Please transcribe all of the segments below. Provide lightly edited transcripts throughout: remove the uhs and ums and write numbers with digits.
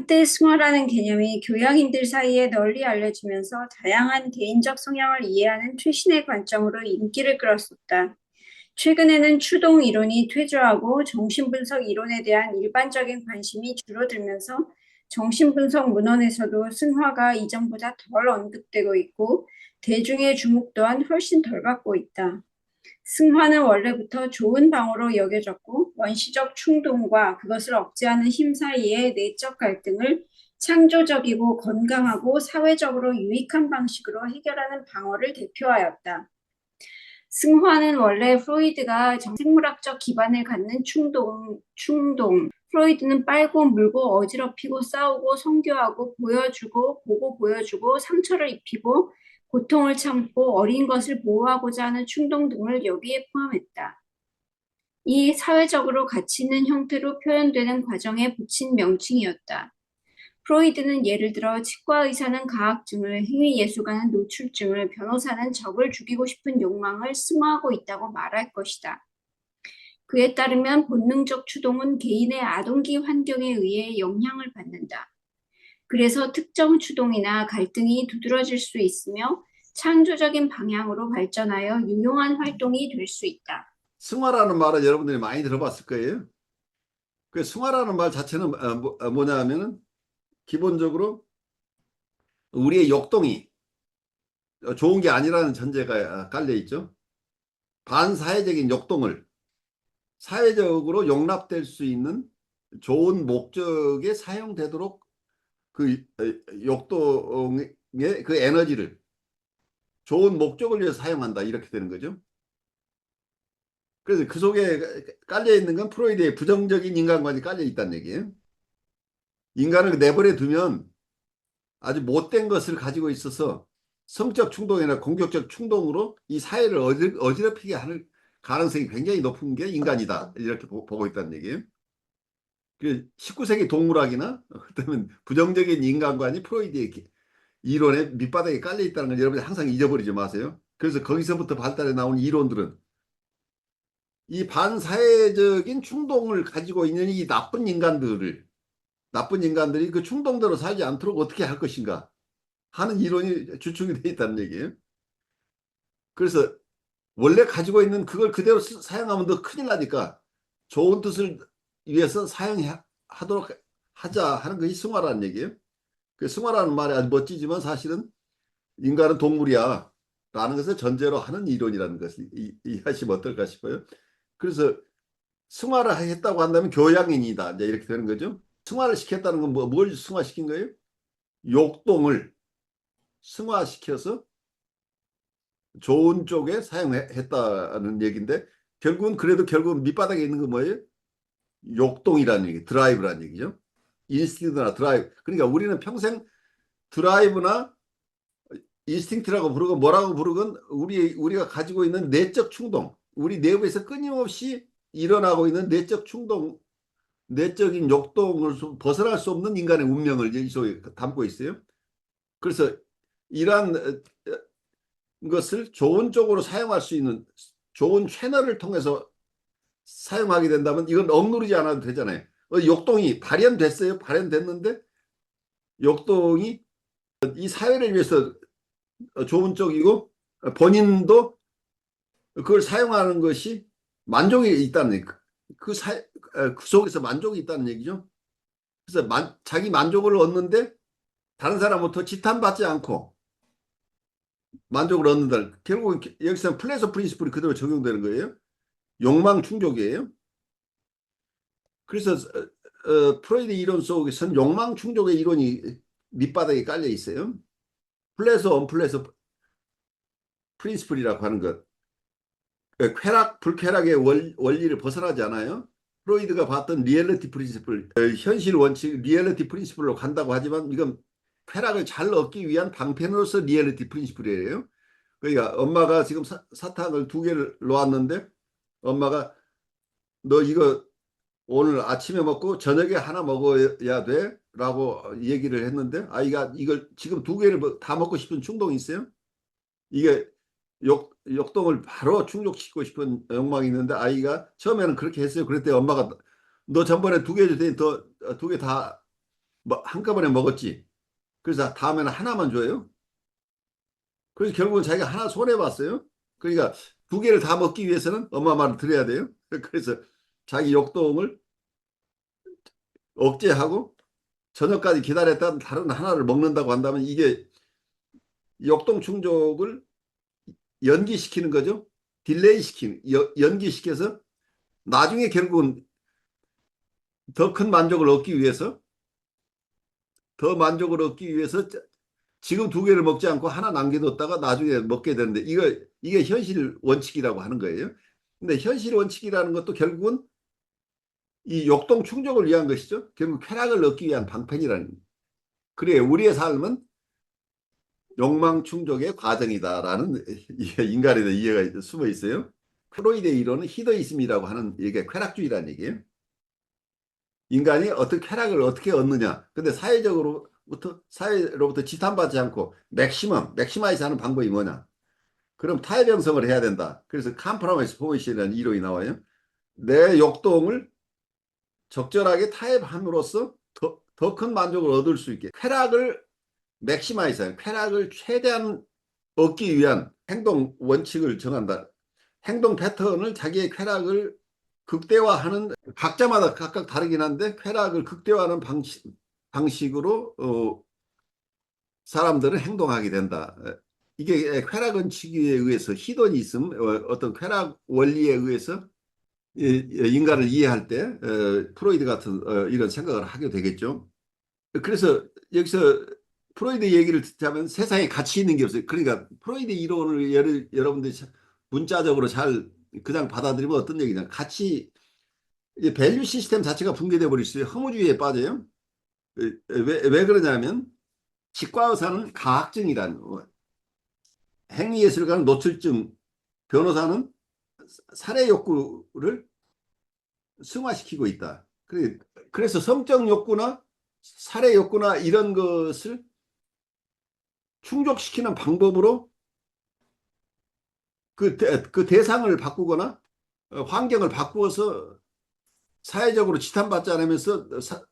한때 승화라는 개념이 교양인들 사이에 널리 알려지면서 다양한 개인적 성향을 이해하는 최신의 관점으로 인기를 끌었었다. 최근에는 추동 이론이 퇴조하고 정신분석 이론에 대한 일반적인 관심이 줄어들면서 정신분석 문헌에서도 승화가 이전보다 덜 언급되고 있고 대중의 주목 또한 훨씬 덜 받고 있다. 승화는 원래부터 좋은 방어로 여겨졌고 원시적 충동과 그것을 억제하는 힘 사이의 내적 갈등을 창조적이고 건강하고 사회적으로 유익한 방식으로 해결하는 방어를 대표하였다. 승화는 원래 프로이드가 생물학적 기반을 갖는 충동, 프로이드는 빨고 물고 어지럽히고 싸우고 성교하고 보여주고 보고 보여주고 상처를 입히고 고통을 참고 어린 것을 보호하고자 하는 충동 등을 여기에 포함했다. 이 사회적으로 가치 있는 형태로 표현되는 과정에 붙인 명칭이었다. 프로이드는 예를 들어 치과 의사는 가학증을, 행위 예술가는 노출증을, 변호사는 적을 죽이고 싶은 욕망을 승화하고 있다고 말할 것이다. 그에 따르면 본능적 추동은 개인의 아동기 환경에 의해 영향을 받는다. 그래서 특정 추동이나 갈등이 두드러질 수 있으며 창조적인 방향으로 발전하여 유용한 활동이 될 수 있다. 승화라는 말은 여러분들이 많이 들어봤을 거예요. 그 승화라는 말 자체는 뭐냐 하면은 기본적으로 우리의 역동이 좋은 게 아니라는 전제가 깔려 있죠. 반사회적인 역동을 사회적으로 용납될 수 있는 좋은 목적에 사용되도록 그 역동의 그 에너지를 좋은 목적을 위해서 사용한다, 이렇게 되는 거죠. 그래서 그 속에 깔려 있는 건 프로이드의 부정적인 인간관이 깔려 있다는 얘기예요. 인간을 내버려 두면 아주 못된 것을 가지고 있어서 성적 충동이나 공격적 충동으로 이 사회를 어지럽히게 하는 가능성이 굉장히 높은 게 인간이다, 이렇게 보고 있다는 얘기예요. 그 19세기 동물학이나 그다음에 부정적인 인간관이 프로이드의 이론의 밑바닥에 깔려 있다는 걸 여러분이 항상 잊어버리지 마세요. 그래서 거기서부터 발달해 나온 이론들은 이 반사회적인 충동을 가지고 있는 이 나쁜 인간들이 그 충동대로 살지 않도록 어떻게 할 것인가 하는 이론이 주축이 되어 있다는 얘기예요. 그래서 원래 가지고 있는 그걸 그대로 사용하면 더 큰일 나니까 좋은 뜻을 위해서 사용하도록 하자 하는 것이 승화라는 얘기예요. 그 승화라는 말이 아주 멋지지만 사실은 인간은 동물이야 라는 것을 전제로 하는 이론이라는 것을 이해하시면 어떨까 싶어요. 그래서 승화를 했다고 한다면 교양인이다, 이제 이렇게 되는 거죠. 승화를 시켰다는 건 뭘 승화시킨 거예요? 욕동을 승화시켜서 좋은 쪽에 사용했다는 얘기인데, 결국은 그래도 결국은 밑바닥에 있는 건 뭐예요? 욕동이라는 얘기, 드라이브라는 얘기죠. 인스팅트나 드라이브. 그러니까 우리는 평생 드라이브나 인스팅트라고 부르건 뭐라고 부르건 우리가 가지고 있는 내적 충동, 우리 내부에서 끊임없이 일어나고 있는 내적 충동, 내적인 욕동을 벗어날 수 없는 인간의 운명을 이 속에 담고 있어요. 그래서 이러한 것을 좋은 쪽으로 사용할 수 있는 좋은 채널을 통해서 사용하게 된다면 이건 억누르지 않아도 되잖아요. 욕동이 발현됐어요. 발현됐는데 욕동이 이 사회를 위해서 좋은 쪽이고 본인도 그걸 사용하는 것이 만족이 있다는 얘기. 그 속에서 만족이 있다는 얘기죠. 그래서 자기 만족을 얻는데 다른 사람부터 지탄받지 않고 만족을 얻는다. 결국은 여기서 플레서 프린시플이 그대로 적용되는 거예요. 욕망 충족이에요. 그래서 프로이드 이론 속에서는 욕망 충족의 이론이 밑바닥에 깔려 있어요. 플레서 언플레서 프린시플이라고 하는 것. 쾌락 불쾌락의 원리를 벗어나지 않아요. 프로이드가 봤던 리얼리티 프린시플, 현실 원칙 리얼리티 프린시플로 간다고 하지만 이건 쾌락을 잘 얻기 위한 방편으로서 리얼리티 프린시플이에요. 그러니까 엄마가 지금 사탕을 2개를 놓았는데 엄마가 너 이거 오늘 아침에 먹고 저녁에 하나 먹어야 돼 라고 얘기를 했는데 아이가 이걸 지금 2개를 다 먹고 싶은 충동이 있어요. 이게 역동을 바로 충족시키고 싶은 욕망이 있는데 아이가 처음에는 그렇게 했어요. 그랬더니 엄마가 너 전번에 2개 줬더니 더 2개 다 뭐 한꺼번에 먹었지. 그래서 다음에는 하나만 줘요. 그래서 결국은 자기가 하나 손해봤어요. 그러니까 두 개를 다 먹기 위해서는 엄마 말을 들어야 돼요. 그래서 자기 욕동을 억제하고 저녁까지 기다렸다 다른 하나를 먹는다고 한다면 이게 역동 충족을 연기시키는 거죠. 딜레이 시키는, 연기시켜서 나중에 결국은 더 큰 만족을 얻기 위해서, 더 만족을 얻기 위해서 지금 두 개를 먹지 않고 하나 남겨뒀다가 나중에 먹게 되는데 이게 현실 원칙이라고 하는 거예요. 근데 현실 원칙이라는 것도 결국은 이 역동 충족을 위한 것이죠. 결국 쾌락을 얻기 위한 방편이라는. 그래, 우리의 삶은 욕망 충족의 과정이다라는 인간에 대한 이해가 숨어 있어요. 프로이드의 이론은 히더이즘이라고 하는 얘기가 쾌락주의라는 얘기예요. 인간이 어떤 쾌락을 어떻게 얻느냐. 근데 사회로부터 지탄받지 않고 맥시마이즈 하는 방법이 뭐냐. 그럼 타협형성을 해야 된다. 그래서 컴프로마이스 포지션이라는 이론이 나와요. 내 욕동을 적절하게 타협함으로써 더 큰 만족을 얻을 수 있게 쾌락을 맥시마이즈, 쾌락을 최대한 얻기 위한 행동 원칙을 정한다. 행동 패턴을 자기의 쾌락을 극대화하는 각자마다 각각 다르긴 한데 쾌락을 극대화하는 방식으로 사람들은 행동하게 된다. 이게 쾌락 원칙에 의해서 히도니즘 어떤 쾌락 원리에 의해서 인간을 이해할 때 프로이드 같은 이런 생각을 하게 되겠죠. 그래서 여기서 프로이드 얘기를 듣자면 세상에 가치 있는 게 없어요. 그러니까 프로이드 이론을 여러분들이 문자적으로 잘 그냥 받아들이면 어떤 얘기냐. 밸류 시스템 자체가 붕괴돼 버리어요. 허무주의에 빠져요. 왜 그러냐면 치과의사는 가학증이란 행위예술가는 노출증, 변호사는 살해 욕구를 승화시키고 있다. 그래서 성적 욕구나 살해 욕구나 이런 것을 충족시키는 방법으로 그 대상을 바꾸거나 환경을 바꾸어서 사회적으로 지탄받지 않으면서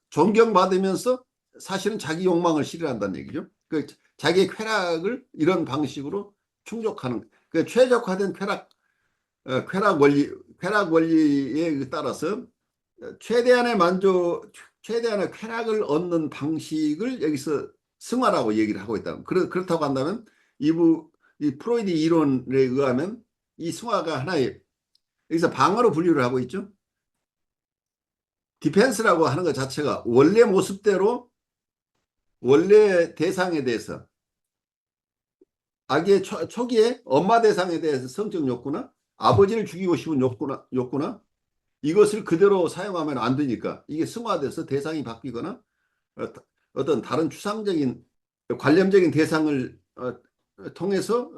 존경받으면서 사실은 자기 욕망을 실현한다는 얘기죠. 자기의 쾌락을 이런 방식으로 충족하는 최적화된 쾌락 원리에 따라서 최대한의 최대한의 쾌락을 얻는 방식을 여기서 승화라고 얘기를 하고 있다. 그렇다고 한다면 이 프로이드 이론에 의하면 이 승화가 하나의 여기서 방어로 분류를 하고 있죠. 디펜스라고 하는 것 자체가 원래 모습대로 원래 대상에 대해서 아기의 초기에 엄마 대상에 대해서 성적 욕구나 아버지를 죽이고 싶은 욕구나 이것을 그대로 사용하면 안 되니까 이게 승화돼서 대상이 바뀌거나 어떤 다른 추상적인 관념적인 대상을 통해서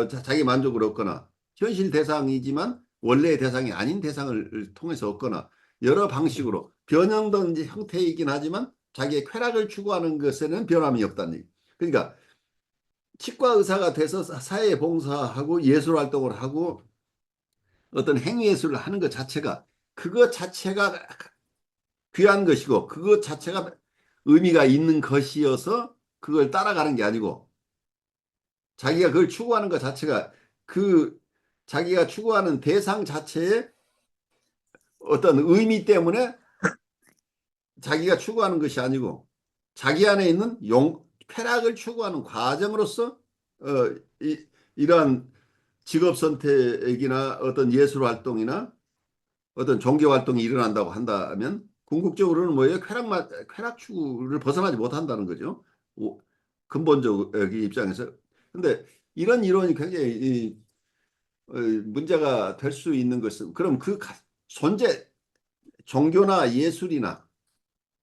자기 만족을 얻거나 현실 대상이지만 원래의 대상이 아닌 대상을 통해서 얻거나 여러 방식으로 변형된 형태이긴 하지만 자기의 쾌락을 추구하는 것에는 변함이 없다는 얘기. 그러니까 치과 의사가 돼서 사회에 봉사하고 예술 활동을 하고 어떤 행위예술을 하는 것 자체가 그것 자체가 귀한 것이고 그것 자체가 의미가 있는 것이어서 그걸 따라가는 게 아니고 자기가 그걸 추구하는 것 자체가 그 자기가 추구하는 대상 자체의 어떤 의미 때문에 자기가 추구하는 것이 아니고 자기 안에 있는 쾌락을 추구하는 과정으로서 어, 이러한 직업 선택이나 어떤 예술 활동이나 어떤 종교 활동이 일어난다고 한다면 궁극적으로는 뭐예요? 쾌락 추구를 벗어나지 못한다는 거죠. 근본적 입장에서. 근데 이런 이론이 굉장히 문제가 될 수 있는 것은 그럼 존재 종교나 예술이나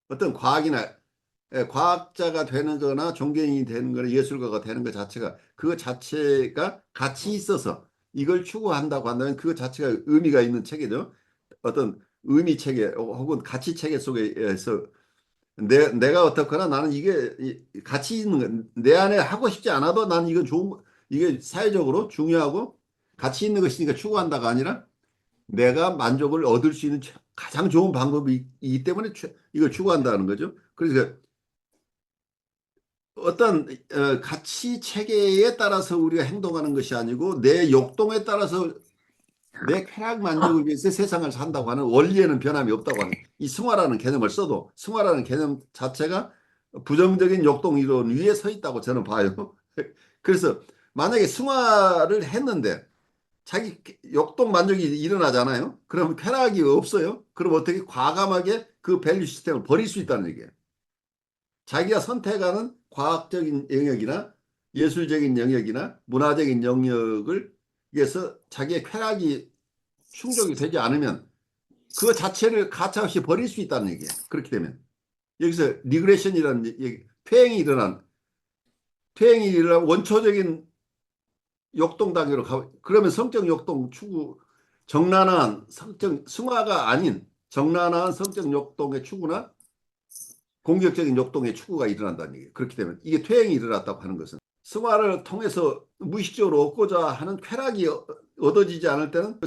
어떤 과학자가 되는 거나 종교인이 되는 거나 예술가가 되는 것 자체가 그 자체가 가치 있어서 이걸 추구한다고 한다면 그 자체가 의미가 있는 체계죠. 어떤 의미 체계 혹은 가치 체계 속에서 내가 어떻거나 나는 이게 가치 있는 내 안에 하고 싶지 않아도 나는 이게 사회적으로 중요하고 가치 있는 것이니까 추구한다가 아니라 내가 만족을 얻을 수 있는 가장 좋은 방법이기 때문에 이걸 추구한다는 거죠. 그래서 어떤 가치 체계에 따라서 우리가 행동하는 것이 아니고 내 욕동에 따라서 내 쾌락 만족을 위해서 세상을 산다고 하는 원리에는 변함이 없다고 하는 이 승화라는 개념을 써도 승화라는 개념 자체가 부정적인 욕동 이론 위에 서 있다고 저는 봐요. 그래서 만약에 승화를 했는데 자기 욕동 만족이 일어나잖아요. 그럼 쾌락이 없어요. 그럼 어떻게 과감하게 그 밸류 시스템을 버릴 수 있다는 얘기예요. 자기가 선택하는 과학적인 영역이나 예술적인 영역이나 문화적인 영역을 위해서 자기의 쾌락이 충족이 되지 않으면 그 자체를 가차없이 버릴 수 있다는 얘기예요. 그렇게 되면 여기서 리그레션이라는 얘기, 퇴행이 일어나면 원초적인 욕동 단계로 가. 그러면 성적 욕동 추구 정난한 성적 승화가 아닌 정난한 성적 욕동의 추구나 공격적인 욕동의 추구가 일어난다는 얘기예요. 그렇게 되면 이게 퇴행이 일어났다고 하는 것은 승화를 통해서 무의식적으로 얻고자 하는 쾌락이 얻어지지 않을 때는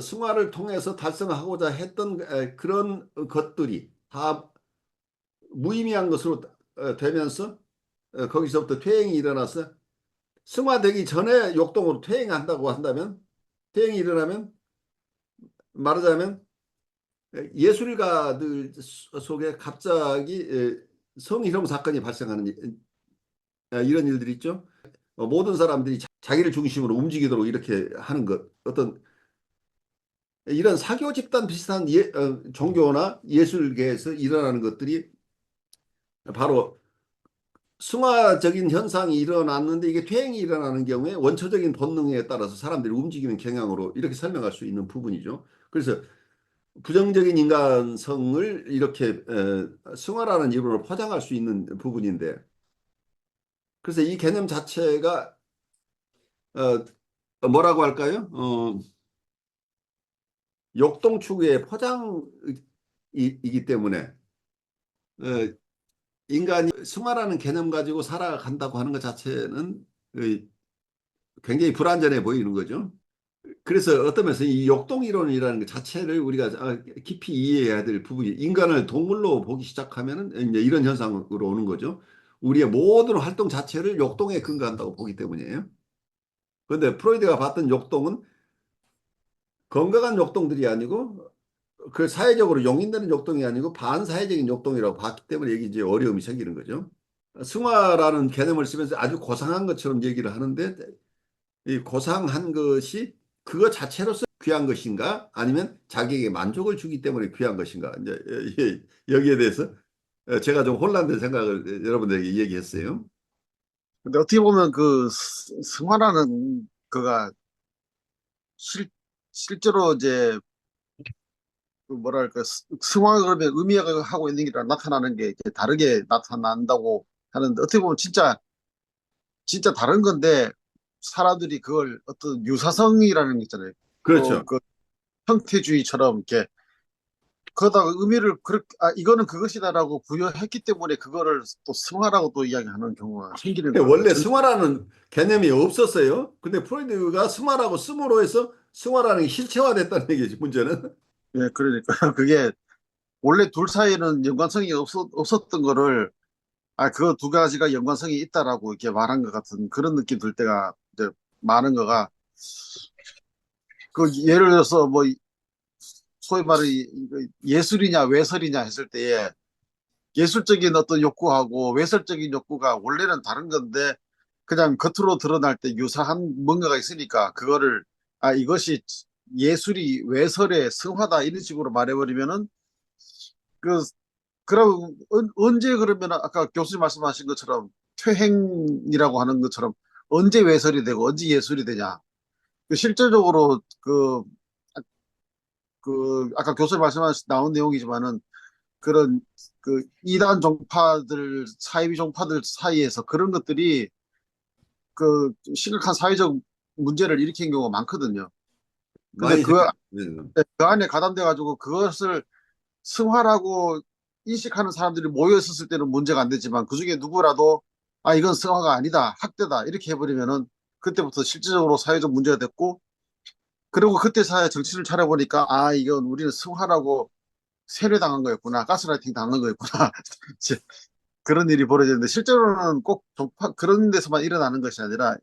승화를 통해서 달성하고자 했던 그런 것들이 다 무의미한 것으로 되면서 거기서부터 퇴행이 일어나서 승화되기 전에 욕동으로 퇴행한다고 한다면 퇴행이 일어나면 말하자면 예술가들 속에 갑자기 성희롱 사건이 발생하는 이런 일들이 있죠. 모든 사람들이 자기를 중심으로 움직이도록 이렇게 하는 것, 어떤 이런 사교 집단 비슷한 종교나 예술계에서 일어나는 것들이 바로 승화적인 현상이 일어났는데 이게 퇴행이 일어나는 경우에 원초적인 본능에 따라서 사람들이 움직이는 경향으로 이렇게 설명할 수 있는 부분이죠. 그래서 부정적인 인간성을 이렇게 승화라는 이론으로 포장할 수 있는 부분인데 그래서 이 개념 자체가 뭐라고 할까요? 역동 추구의 포장이기 때문에 어, 인간이 승화라는 개념 가지고 살아간다고 하는 것 자체는 굉장히 불완전해 보이는 거죠. 그래서 어떤 면에서 이 역동 이론이라는 것 자체를 우리가 깊이 이해해야 될 부분이 인간을 동물로 보기 시작하면은 이제 이런 현상으로 오는 거죠. 우리의 모든 활동 자체를 역동에 근거한다고 보기 때문이에요. 그런데 프로이드가 봤던 역동은 건강한 역동들이 아니고 그 사회적으로 용인되는 역동이 아니고 반사회적인 역동이라고 봤기 때문에 이게 이제 어려움이 생기는 거죠. 승화라는 개념을 쓰면서 아주 고상한 것처럼 얘기를 하는데 이 고상한 것이 그거 자체로서 귀한 것인가 아니면 자기에게 만족을 주기 때문에 귀한 것인가 이제 여기에 대해서 제가 좀 혼란된 생각을 여러분들에게 얘기했어요. 근데 어떻게 보면 그 승화라는 그가 실제로 이제 그 뭐랄까 승화 그러면 의미가 하고 있는 게 나타나는 게 이제 다르게 나타난다고 하는데 어떻게 보면 진짜 다른 건데 사람들이 그걸 어떤 유사성이라는 게 있잖아요. 그렇죠. 그 형태주의처럼 이렇게 그러다가 의미를 그렇게 이거는 그것이다라고 부여했기 때문에 그거를 또 승화라고 또 이야기하는 경우가 생기는 것 같아요. 원래 승화라는 개념이 없었어요. 근데 프로이드가 승화라고 씀으로 해서 승화라는 게 실체화됐다는 얘기지, 문제는. 예, 그러니까 그게 원래 둘 사이에는 연관성이 없었던 거를 그 두 가지가 연관성이 있다라고 이렇게 말한 것 같은 그런 느낌 들 때가 이제 많은 거가 그 예를 들어서 뭐 소위 말해 예술이냐 외설이냐 했을 때에 예술적인 어떤 욕구하고 외설적인 욕구가 원래는 다른 건데 그냥 겉으로 드러날 때 유사한 뭔가가 있으니까 그거를 이것이 예술이 외설의 승화다 이런 식으로 말해버리면은 그 그럼 언제 그러면 아까 교수님 말씀하신 것처럼 퇴행이라고 하는 것처럼 언제 외설이 되고 언제 예술이 되냐? 실질적으로 그 아까 교수님 말씀하신 나온 내용이지만은 그런 그 이단 종파들 사이비 종파들 사이에서 그런 것들이 그 심각한 사회적 문제를 일으킨 경우가 많거든요. 근데 많이 그, 생겼 그 안에 가담돼 가지고 그것을 승화라고 인식하는 사람들이 모여 있었을 때는 문제가 안 되지만 그중에 누구라도 이건 승화가 아니다 학대다 이렇게 해버리면은 그때부터 실질적으로 사회적 문제가 됐고 그리고 그때 사회 정신을 차려보니까 이건 우리는 승화라고 세뇌당한 거였구나 가스라이팅 당한 거였구나 그런 일이 벌어지는데 실제로는 꼭 그런 데서만 일어나는 것이 아니라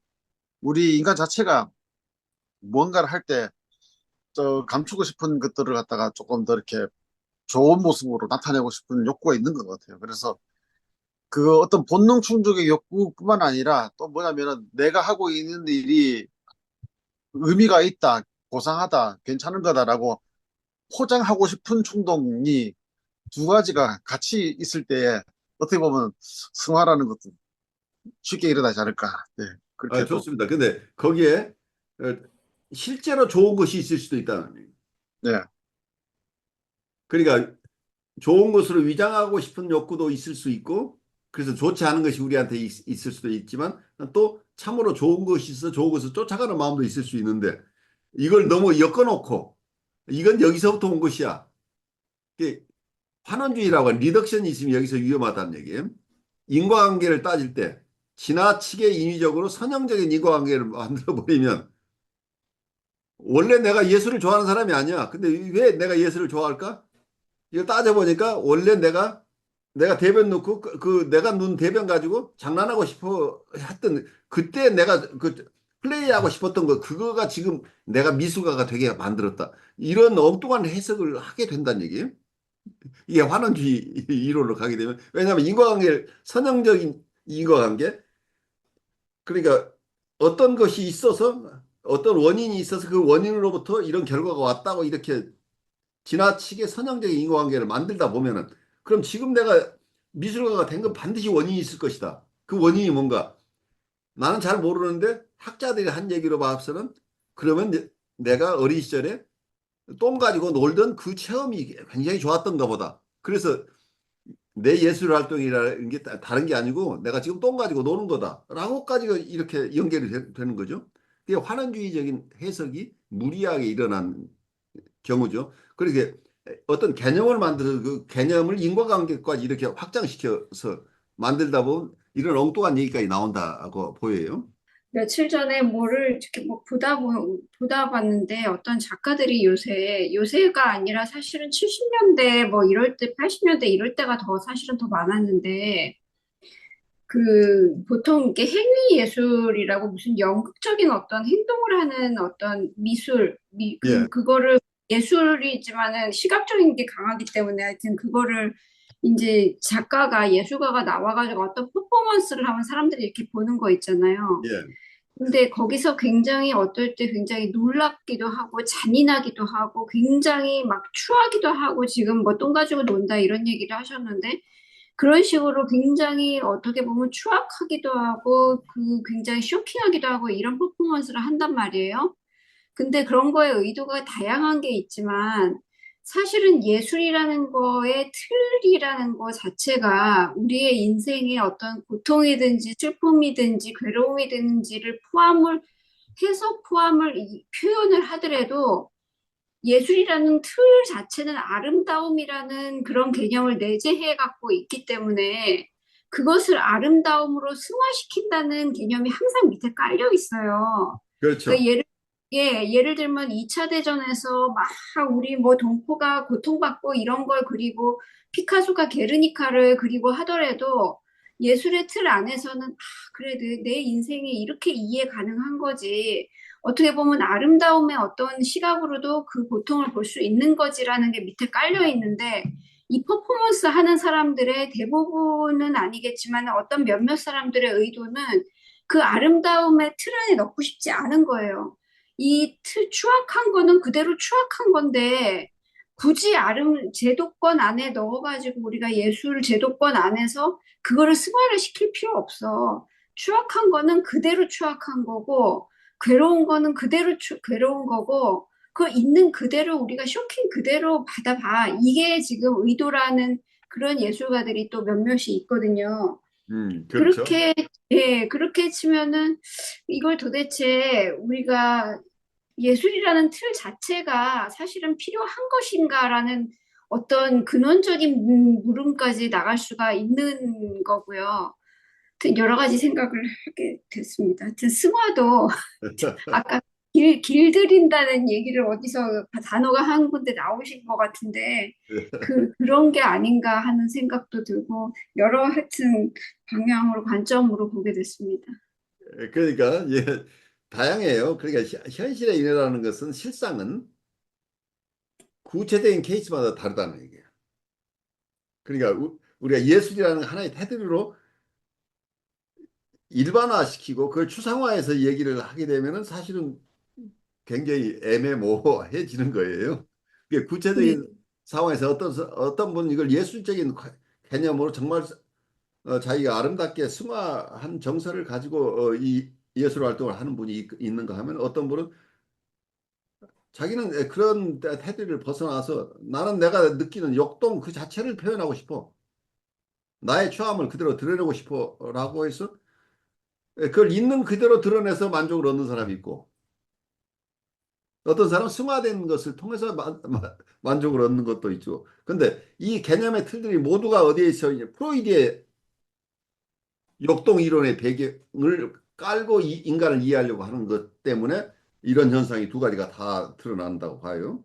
우리 인간 자체가 뭔가를 할 때 감추고 싶은 것들을 갖다가 조금 더 이렇게 좋은 모습으로 나타내고 싶은 욕구가 있는 것 같아요. 그래서 그 어떤 본능 충족의 욕구뿐만 아니라 또 뭐냐면은 내가 하고 있는 일이 의미가 있다, 고상하다, 괜찮은 거다라고 포장하고 싶은 충동이 두 가지가 같이 있을 때에 어떻게 보면 승화라는 것도 쉽게 일어나지 않을까. 네, 아, 그렇게 또, 좋습니다. 근데 거기에 어, 실제로 좋은 것이 있을 수도 있다는 얘기. 네, 그러니까 좋은 것으로 위장하고 싶은 욕구도 있을 수 있고, 그래서 좋지 않은 것이 우리한테 있을 수도 있지만, 또 참으로 좋은 것이 있어 좋은 것을 쫓아가는 마음도 있을 수 있는데, 이걸 너무 엮어놓고, 이건 여기서부터 온 것이야. 이게 환원주의라고 하는 리덕션이즘이 여기서 위험하다는 얘기예요. 인과관계를 따질 때 지나치게 인위적으로 선형적인 인과관계를 만들어 버리면 원래 내가 예술을 좋아하는 사람이 아니야. 근데 왜 내가 예술을 좋아할까? 이걸 따져보니까 원래 내가 대변 놓고 내가 눈 대변 가지고 장난하고 싶어 했던 그때 내가 그 플레이하고 싶었던 거 그거가 지금 내가 미술가가 되게 만들었다. 이런 엉뚱한 해석을 하게 된다는 얘기예요. 이게 환원주의 이론으로 가게 되면 왜냐하면 인과관계 선형적인 인과관계 그러니까 어떤 것이 있어서 어떤 원인이 있어서 그 원인으로부터 이런 결과가 왔다고 이렇게 지나치게 선형적인 인과관계를 만들다 보면은 그럼 지금 내가 미술가가 된 건 반드시 원인이 있을 것이다. 그 원인이 뭔가? 나는 잘 모르는데 학자들이 한 얘기로 봐서는 그러면 내가 어린 시절에 똥 가지고 놀던 그 체험이 굉장히 좋았던가 보다. 그래서 내 예술 활동이라는 게 다른 게 아니고 내가 지금 똥 가지고 노는 거다라고까지 이렇게 연결이 되는 거죠. 그게 환원주의적인 해석이 무리하게 일어난 경우죠. 그렇게 어떤 개념을 만들어서 그 개념을 인과관계까지 이렇게 확장시켜서 만들다 보면 이런 엉뚱한 얘기까지 나온다고 보여요. 며칠 전에 뭐를 이렇게 뭐 보다 봤는데 어떤 작가들이 요새가 아니라 사실은 70년대 뭐 이럴 때, 80년대 이럴 때가 더 사실은 더 많았는데 그 보통 이게 행위 예술이라고 무슨 연극적인 어떤 행동을 하는 어떤 예, 그거를 예술이지만은 시각적인 게 강하기 때문에 하여튼 그거를 이제 작가가 예술가가 나와가지고 어떤 퍼포먼스를 하면 사람들이 이렇게 보는 거 있잖아요. 예. 근데 거기서 굉장히 어떨 때 굉장히 놀랍기도 하고 잔인하기도 하고 굉장히 막 추하기도 하고 지금 뭐 똥 가지고 논다 이런 얘기를 하셨는데 그런 식으로 굉장히 어떻게 보면 추악하기도 하고 그 굉장히 쇼킹하기도 하고 이런 퍼포먼스를 한단 말이에요. 근데 그런 거에 의도가 다양한 게 있지만 사실은 예술이라는 거의 틀이라는 거 자체가 우리의 인생의 어떤 고통이든지 슬픔이든지 괴로움이든지를 포함을 표현을 하더라도 예술이라는 틀 자체는 아름다움이라는 그런 개념을 내재해 갖고 있기 때문에 그것을 아름다움으로 승화시킨다는 개념이 항상 밑에 깔려 있어요. 그러니까 그렇죠. 예를 들면 2차 대전에서 막 우리 뭐 동포가 고통받고 이런 걸 그리고 피카소가 게르니카를 그리고 하더라도 예술의 틀 안에서는 그래 내 인생이 이렇게 이해 가능한 거지. 어떻게 보면 아름다움의 어떤 시각으로도 그 고통을 볼 수 있는 거지라는 게 밑에 깔려 있는데 이 퍼포먼스 하는 사람들의 대부분은 아니겠지만 어떤 몇몇 사람들의 의도는 그 아름다움의 틀 안에 넣고 싶지 않은 거예요. 추악한 거는 그대로 추악한 건데 굳이 제도권 안에 넣어가지고 우리가 예술 제도권 안에서 그거를 승화를 시킬 필요 없어. 추악한 거는 그대로 추악한 거고 괴로운 거는 그대로 괴로운 거고, 그 있는 그대로 우리가 쇼킹 그대로 받아봐. 이게 지금 의도라는 그런 예술가들이 또 몇몇이 있거든요. 그렇죠. 그렇게, 예, 그렇게 치면은 이걸 도대체 우리가 예술이라는 틀 자체가 사실은 필요한 것인가라는 어떤 근원적인 물음까지 나갈 수가 있는 거고요. 하여튼 여러 가지 생각을 하게 됐습니다. 하여튼 승화도 아까 길들인다는 얘기를 어디서 단어가 한 군데 나오신 것 같은데, 그런 게 아닌가 하는 생각도 들고, 여러 하여튼 방향으로, 관점으로 보게 됐습니다. 그러니까 예, 다양해요. 그러니까 현실에 일어나는 것은 실상은 구체적인 케이스마다 다르다는 얘기예요. 그러니까 우리가 예술이라는 하나의 테두리로 일반화시키고 그걸 추상화해서 얘기를 하게 되면은 사실은 굉장히 애매모호해지는 거예요. 그게 예, 구체적인 상황에서 어떤 분은 이걸 예술적인 개념으로 정말 자기가 아름답게 승화한 정서를 가지고 이 예술 활동을 하는 분이 있는가 하면 어떤 분은 자기는 그런 테두리를 벗어나서 나는 내가 느끼는 역동 그 자체를 표현하고 싶어. 나의 처함을 그대로 드러내고 싶어 라고 해서 그걸 있는 그대로 드러내서 만족을 얻는 사람이 있고 어떤 사람은 승화된 것을 통해서 만족을 얻는 것도 있죠. 근데 이 개념의 틀들이 모두가 어디에 있어? 프로이드의 역동 이론의 배경을 깔고 인간을 이해하려고 하는 것 때문에 이런 현상이 두 가지가 다 드러난다고 봐요.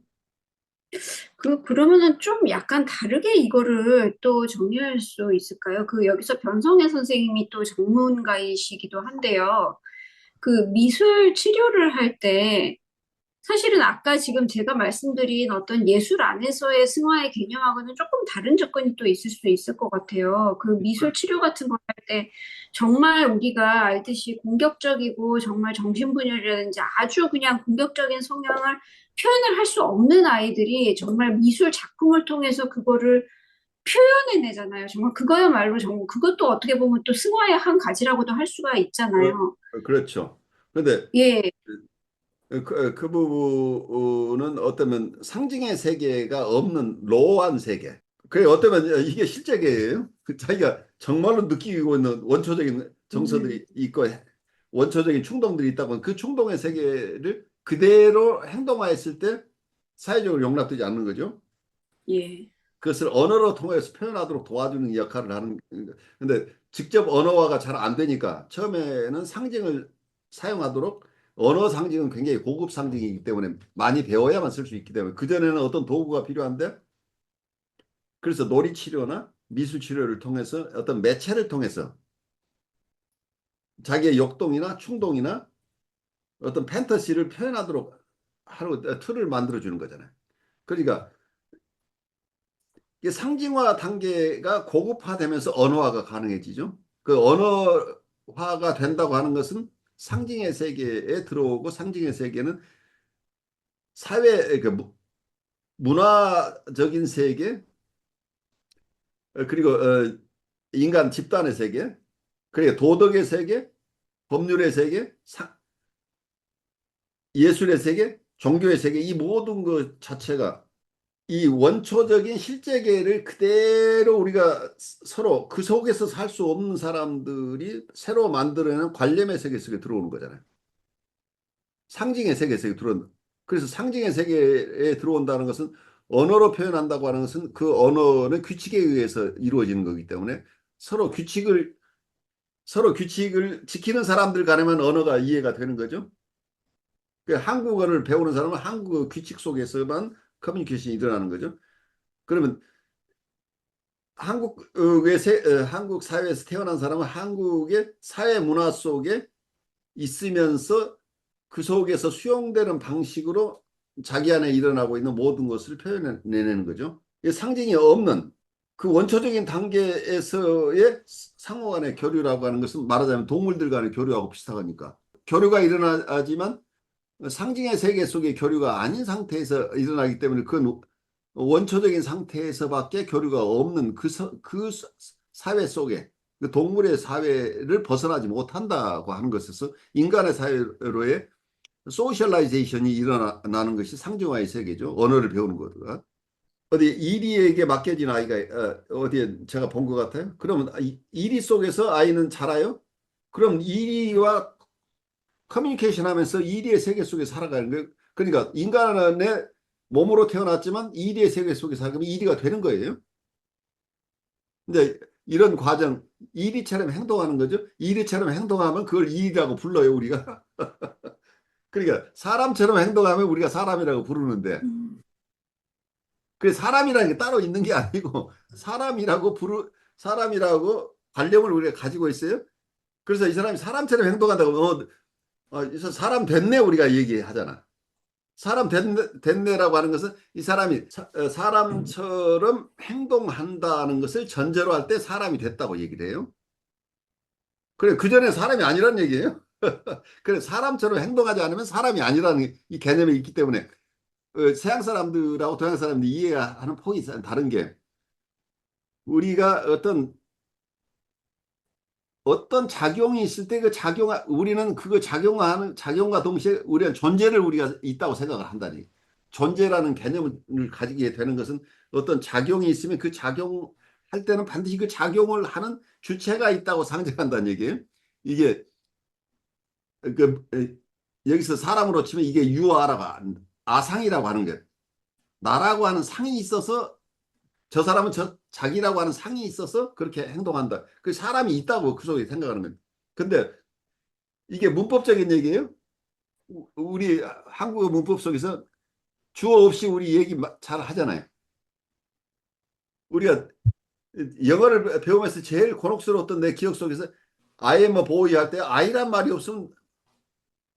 그러면은 좀 약간 다르게 이거를 또 정리할 수 있을까요? 여기서 변성애 선생님이 또 전문가이시기도 한데요. 미술 치료를 할 때, 사실은 아까 지금 제가 말씀드린 어떤 예술 안에서의 승화의 개념하고는 조금 다른 접근이 또 있을 수 있을 것 같아요. 미술 치료 같은 걸 할 때 정말 우리가 알듯이 공격적이고 정말 정신분열이라든지 아주 그냥 공격적인 성향을 표현을 할 수 없는 아이들이 정말 미술 작품을 통해서 그거를 표현해내잖아요. 정말 그거야말로 정말 그것도 어떻게 보면 또 승화의 한 가지라고도 할 수가 있잖아요. 그렇죠. 그런데 예, 그 부분은 어쩌면 상징의 세계가 없는 로한 세계. 그래 어쩌면 이게 실제계예요. 자기가 정말로 느끼고 있는 원초적인 음, 정서들이 있고 원초적인 충동들이 있다고 그 충동의 세계를 그대로 행동화했을 때 사회적으로 용납되지 않는 거죠. 예. 그것을 언어로 통해서 표현하도록 도와주는 역할을 하는. 근데 직접 언어화가 잘 안 되니까 처음에는 상징을 사용하도록 언어 상징은 굉장히 고급 상징이기 때문에 많이 배워야만 쓸 수 있기 때문에 그전에는 어떤 도구가 필요한데 그래서 놀이 치료나 미술 치료를 통해서 어떤 매체를 통해서 자기의 역동이나 충동이나 어떤 판타지를 표현하도록 하는 틀을 만들어 주는 거잖아요. 그러니까 이게 상징화 단계가 고급화되면서 언어화가 가능해지죠. 그 언어화가 된다고 하는 것은 상징의 세계에 들어오고 상징의 세계는 사회, 문화적인 세계, 그리고 인간 집단의 세계, 그리고 도덕의 세계, 법률의 세계, 예술의 세계, 종교의 세계, 이 모든 것 자체가 이 원초적인 실제계를 그대로 우리가 서로 그 속에서 살 수 없는 사람들이 새로 만들어내는 관념의 세계 속에 들어오는 거잖아요. 상징의 세계 속에 들어온다. 그래서 상징의 세계에 들어온다는 것은 언어로 표현한다고 하는 것은 그 언어는 규칙에 의해서 이루어지는 거기 때문에 서로 규칙을 서로 규칙을 지키는 사람들 간에만 언어가 이해가 되는 거죠. 그 한국어를 배우는 사람은 한국어 규칙 속에서만 커뮤니케이션이 일어나는 거죠. 그러면 한국 사회에서 태어난 사람은 한국의 사회 문화 속에 있으면서 그 속에서 수용되는 방식으로 자기 안에 일어나고 있는 모든 것을 표현해내는 거죠. 상징이 없는 그 원초적인 단계에서의 상호 간의 교류라고 하는 것은 말하자면 동물들 간의 교류하고 비슷하니까. 교류가 일어나지만 상징의 세계 속의 교류가 아닌 상태에서 일어나기 때문에 그 원초적인 상태에서밖에 교류가 없는 그 사회 속에 그 동물의 사회를 벗어나지 못한다고 하는 것에서 인간의 사회로의 소셜라이제이션이 일어나는 것이 상징화의 세계죠. 언어를 배우는 것과. 어디 이리에게 맡겨진 아이가 어디에 제가 본 것 같아요. 그러면 이리 속에서 아이는 자라요. 그럼 이리와 커뮤니케이션 하면서 이리의 세계 속에 살아가는 거예요. 그러니까 인간의 몸으로 태어났지만 이리의 세계 속에 살면 이리가 되는 거예요. 근데 이런 과정, 이리처럼 행동하는 거죠. 이리처럼 행동하면 그걸 이리라고 불러요, 우리가. 그러니까 사람처럼 행동하면 우리가 사람이라고 부르는데, 음. 그 사람이라는 게 따로 있는 게 아니고 사람이라고 관념을 우리가 가지고 있어요. 그래서 이 사람이 사람처럼 행동한다고 이 사람 됐네 우리가 얘기하잖아. 사람 됐네라고 하는 것은 이 사람이 사람처럼 행동한다는 것을 전제로 할 때 사람이 됐다고 얘기를 해요. 그래, 그전에 사람이 아니란 얘기예요. 그래, 사람처럼 행동하지 않으면 사람이 아니라는 이 개념이 있기 때문에 서양 사람들하고 동양 사람들이 이해하는 폭이 다른 게 우리가 어떤 작용이 있을 때 우리는 그거 작용과 동시에 우리가 존재를 우리가 있다고 생각을 한다니. 존재라는 개념을 가지게 되는 것은 어떤 작용이 있으면 그 작용할 때는 반드시 그 작용을 하는 주체가 있다고 상정한다는 얘기예요. 이게, 그, 여기서 사람으로 치면 이게 아상이라고 하는 게 나라고 하는 상이 있어서 저 사람은 자기라고 하는 상이 있어서 그렇게 행동한다. 그 사람이 있다고 그 속에 생각하는 거예요. 근데 이게 문법적인 얘기예요. 우리 한국어 문법 속에서 주어 없이 우리 얘기 잘 하잖아요. 우리가 영어를 배우면서 제일 곤혹스러웠던 내 기억 속에서 I am a boy 할 때 I란 말이 없으면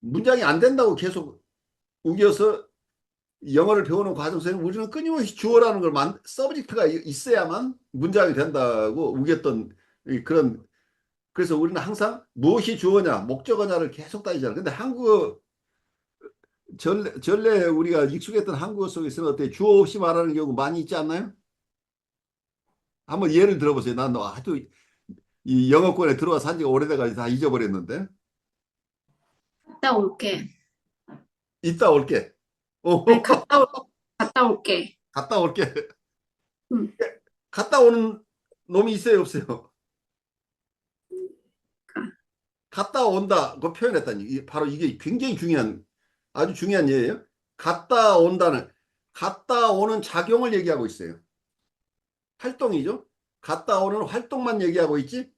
문장이 안 된다고 계속 우겨서 영어를 배우는 과정 속에 우리는 끊임없이 주어라는 걸 서브젝트가 있어야만 문장이 된다고 우겼던 그런. 그래서 우리는 항상 무엇이 주어냐 목적어냐를 계속 따지잖아. 근데 한국어 전래 우리가 익숙했던 한국어 속에서는 어때 주어 없이 말하는 경우 많이 있지 않나요? 한번 예를 들어보세요. 난 아주 이 영어권에 들어와 산 지가 오래돼가지고 다 잊어버렸는데. 갔다 올게. 이따 올게. 아니, 갔다 올게. 갔다 올게. 음. 갔다 오는 놈이 있어요 없어요? 갔다 온다 그 표현했다니. 바로 이게 굉장히 아주 중요한 예예요. 갔다 오는 작용을 얘기하고 있어요. 활동이죠. 갔다 오는 활동만 얘기하고 있지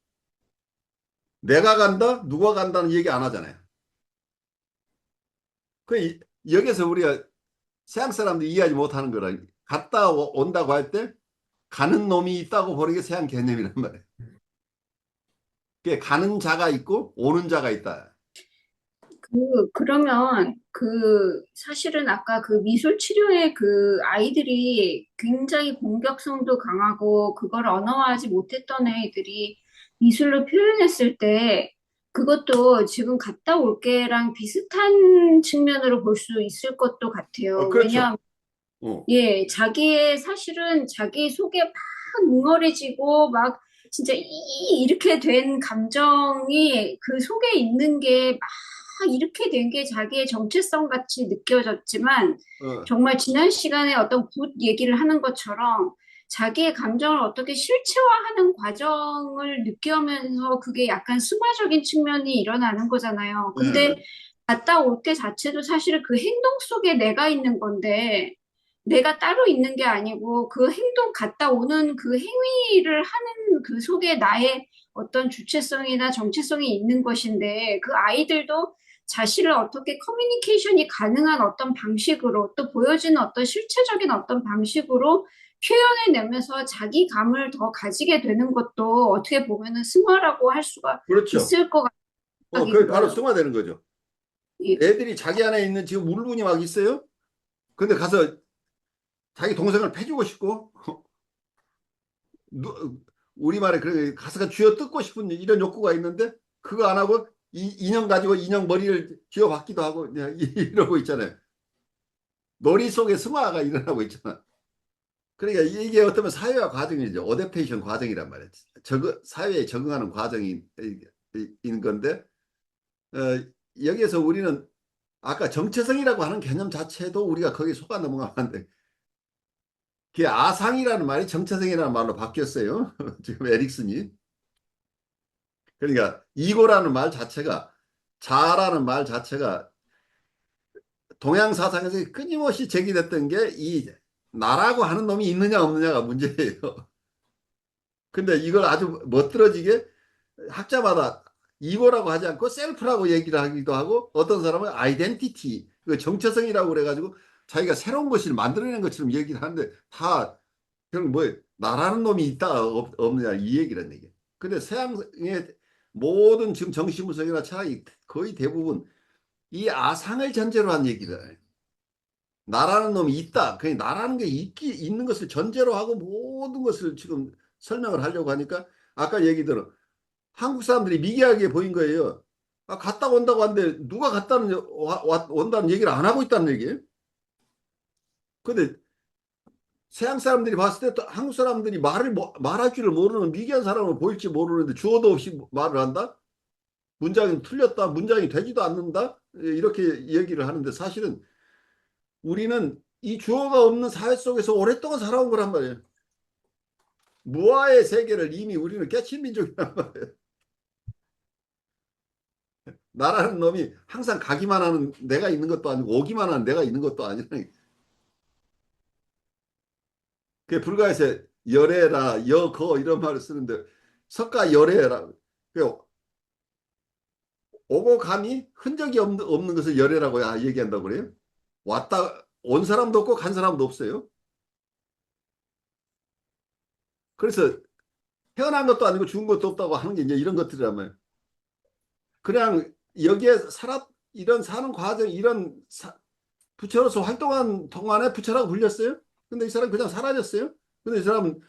내가 간다 누가 간다는 얘기 안 하잖아요. 여기서 우리가 서양 사람들이 이해하지 못하는 거라. 갔다 온다고 할 때 가는 놈이 있다고 보는 게 서양 개념이란 말이에요. 가는 자가 있고 오는 자가 있다. 그러면 사실은 아까 그 미술 치료의 그 아이들이 굉장히 공격성도 강하고 그걸 언어화하지 못했던 애들이 미술로 표현했을 때 그것도 지금 갔다 올게랑 비슷한 측면으로 볼 수 있을 것도 같아요. 그렇죠. 왜냐하면 어. 예, 사실은 자기 속에 막 응어리지고 막 진짜 이렇게 된 감정이 그 속에 있는 게 막 이렇게 된 게 자기의 정체성 같이 느껴졌지만 어. 정말 지난 시간에 어떤 굿 얘기를 하는 것처럼 자기의 감정을 어떻게 실체화하는 과정을 느끼면서 그게 약간 승화적인 측면이 일어나는 거잖아요. 근데 네. 갔다 올 때 자체도 사실은 그 행동 속에 내가 있는 건데 내가 따로 있는 게 아니고 그 행동 갔다 오는 그 행위를 하는 그 속에 나의 어떤 주체성이나 정체성이 있는 것인데 그 아이들도 자신을 어떻게 커뮤니케이션이 가능한 어떤 방식으로 또 보여지는 어떤 실체적인 어떤 방식으로 표현해내면서 자기감을 더 가지게 되는 것도 어떻게 보면은 승화라고 할 수가 그렇죠. 있을 것 같은 생각이 그게 바로 들어요. 승화되는 거죠. 예. 애들이 자기 안에 있는 지금 울분이 막 있어요. 근데 가서 자기 동생을 패주고 싶고 우리말에 그런 가서가 쥐어 뜯고 싶은 이런 욕구가 있는데 그거 안 하고 인형 가지고 인형 머리를 쥐어 받기도 하고 그냥 이러고 있잖아요. 머릿속에 승화가 일어나고 있잖아. 그러니까 이게 어쩌면 사회화 과정이죠. 어댑테이션 과정이란 말이에요. 사회에 적응하는 과정이 있는 건데 어, 여기에서 우리는 아까 정체성이라고 하는 개념 자체도 우리가 거기에 속아 넘어가면 안 돼. 그게 아상이라는 말이 정체성이라는 말로 바뀌었어요. 지금 에릭슨이. 그러니까 이고라는 말 자체가 자라는 말 자체가 동양 사상에서 끊임없이 제기됐던 게 이 나라고 하는 놈이 있느냐 없느냐가 문제예요. 근데 이걸 아주 멋들어지게 학자마다 이거라고 하지 않고 셀프라고 얘기를 하기도 하고 어떤 사람은 아이덴티티, 그 정체성이라고 그래가지고 자기가 새로운 것을 만들어낸 것처럼 얘기를 하는데 다 그럼 뭐 나라는 놈이 있다 없느냐 이 얘기란 얘기. 근데 서양의 모든 지금 정신분석이나 철학이 거의 대부분 이 아상을 전제로 한 얘기다. 나라는 놈이 있다. 그 나라는 게 있는 것을 전제로 하고 모든 것을 지금 설명을 하려고 하니까 아까 얘기 들어 한국 사람들이 미개하게 보인 거예요. 아, 갔다 온다고 하는데 누가 온다는 얘기를 안 하고 있다는 얘기예요. 근데 서양 사람들이 봤을 때 또 한국 사람들이 말할 줄을 모르는 미개한 사람을 보일지 모르는데 주어도 없이 말을 한다? 문장이 틀렸다. 문장이 되지도 않는다. 이렇게 얘기를 하는데 사실은 우리는 이 주어가 없는 사회 속에서 오랫동안 살아온 거란 말이에요. 무아의 세계를 이미 우리는 깨친 민족이란 말이에요. 나라는 놈이 항상 가기만 하는 내가 있는 것도 아니고 오기만 하는 내가 있는 것도 아니라 그게 불가에서 열애라 여거 이런 말을 쓰는데 석가 열애라 오고 감이 흔적이 없는 것을 열애라고 얘기한다고 그래요. 왔다 온 사람도 없고 간 사람도 없어요. 그래서 태어난 것도 아니고 죽은 것도 없다고 하는 게 이제 이런 것들이라면 그냥 여기에 이런 사는 과정 부처로서 활동한 동안에 부처라고 불렸어요. 근데 이 사람 그냥 사라졌어요. 근데 이 사람은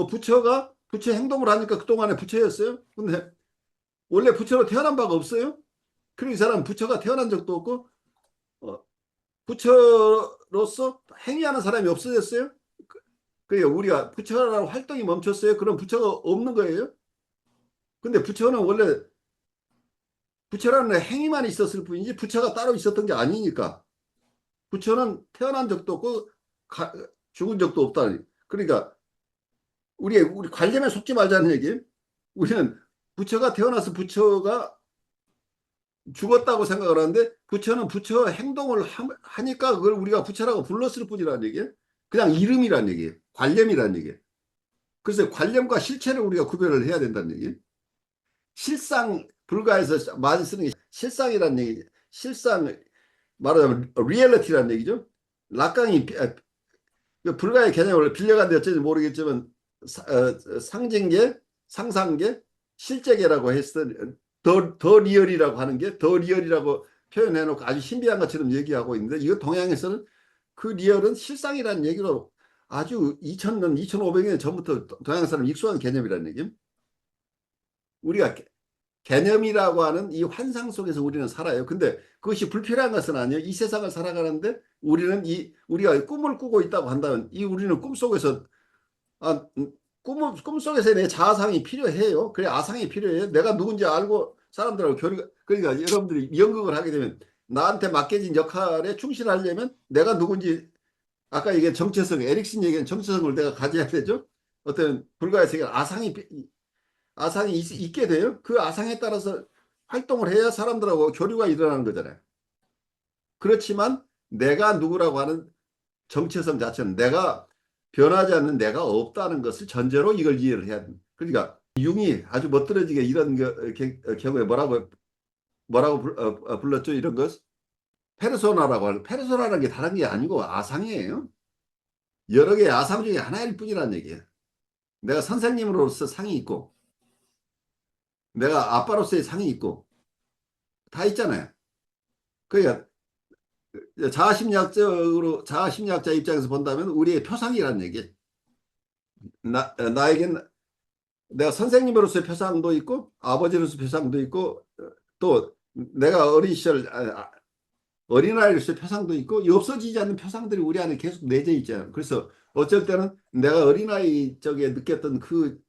부처가 부처 행동을 하니까 그동안에 부처였어요. 근데 원래 부처로 태어난 바가 없어요. 그리고 이 사람은 부처가 태어난 적도 없고 부처로서 행위하는 사람이 없어졌어요. 그래요. 우리가 부처라는 활동이 멈췄어요. 그럼 부처가 없는 거예요. 근데 부처는 원래 부처라는 행위만 있었을 뿐이지 부처가 따로 있었던 게 아니니까 부처는 태어난 적도 없고 죽은 적도 없다. 그러니까 우리 관념에 속지 말자는 얘기. 우리는 부처가 태어나서 부처가 죽었다고 생각을 하는데 부처는 부처 행동을 하니까 그걸 우리가 부처라고 불렀을 뿐이라는 얘기예요. 그냥 이름이라는 얘기예요. 관념이라는 얘기예요. 그래서 관념과 실체를 우리가 구별을 해야 된다는 얘기예요. 실상 불가에서 많이 쓰는 게 실상이라는 얘기. 실상 말하자면 리얼리티라는 얘기죠. 락강이 불가의 개념을 빌려간데 어쩐지 모르겠지만 상징계, 상상계, 실제계라고 했을 더 리얼이라고 하는 게 더 리얼이라고 표현해놓고 아주 신비한 것처럼 얘기하고 있는데 이거 동양에서는 그 리얼은 실상이라는 얘기로 아주 2000년, 2500년 전부터 동양 사람 익숙한 개념이라는 얘기. 우리가 개념이라고 하는 이 환상 속에서 우리는 살아요. 근데 그것이 불필요한 것은 아니에요. 이 세상을 살아가는데 우리가 꿈을 꾸고 있다고 한다면 우리는 꿈속에서 아, 꿈속에서 내 자아상이 필요해요. 그래 아상이 필요해요. 내가 누군지 알고 사람들하고 그러니까 여러분들이 연극을 하게 되면 나한테 맡겨진 역할에 충실하려면 내가 누군지 아까 얘기한 정체성, 에릭슨 얘기한 정체성을 내가 가져야 되죠. 어떤 불가의 세계 아상이 있게 돼요. 그 아상에 따라서 활동을 해야 사람들하고 교류가 일어나는 거잖아요. 그렇지만 내가 누구라고 하는 정체성 자체는 내가 변하지 않는 내가 없다는 것을 전제로 이걸 이해를 해야 됩니다. 그러니까 융이 아주 멋들어지게 이런 경우에 뭐라고 불렀죠? 이런 것 페르소나라고 하는 페르소나라는 게 다른 게 아니고 아상이에요. 여러 개의 아상 중에 하나일 뿐이라는 얘기예요. 내가 선생님으로서 상이 있고 내가 아빠로서의 상이 있고 다 있잖아요. 그러니까 자아심리학자 입장에서 본다면 우리의 표상이라는 얘기. 나에겐 내가 선생님으로서의 표상도 있고 아버지로서의 표상도 있고 또 내가 어린 시절 어린아이로서의 표상도 있고 없어지지 않는 표상들이 우리 안에 계속 내재 있잖아요. 그래서 어쩔 때는 내가 어린아이 쪽에 느꼈던 그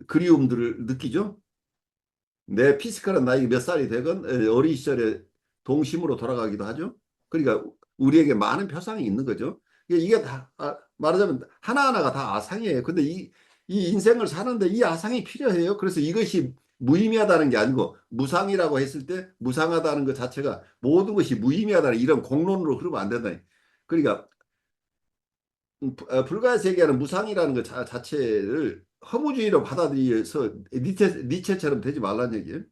그리움들을 느끼죠. 내 피지컬은 나이가 몇 살이 되건 어린 시절에 동심으로 돌아가기도 하죠. 그러니까 우리에게 많은 표상이 있는 거죠. 이게 다 말하자면 하나하나가 다 아상이에요. 근데 이 인생을 사는데 이 아상이 필요해요. 그래서 이것이 무의미하다는 게 아니고 무상이라고 했을 때 무상하다는 것 자체가 모든 것이 무의미하다는 이런 공론으로 흐르면 안 된다. 그러니까 불가의 세계는 무상이라는 것 자체를 허무주의로 받아들여서 니체처럼 되지 말란 얘기예요.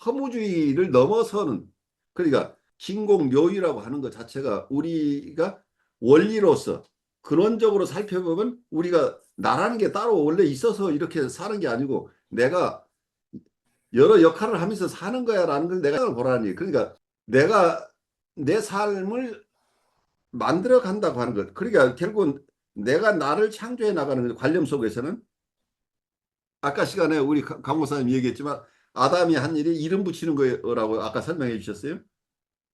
허무주의를 넘어서는, 그러니까 진공요율이라고 하는 것 자체가 우리가 원리로서 근원적으로 살펴보면 우리가 나라는 게 따로 원래 있어서 이렇게 사는 게 아니고 내가 여러 역할을 하면서 사는 거야라는 걸 내가 보라는 얘기. 그러니까 내가 내 삶을 만들어 간다고 하는 것. 그러니까 결국은 내가 나를 창조해 나가는 관념 속에서는 아까 시간에 우리 강 목사님 얘기했지만 아담이 한 일이 이름 붙이는 거라고 아까 설명해 주셨어요.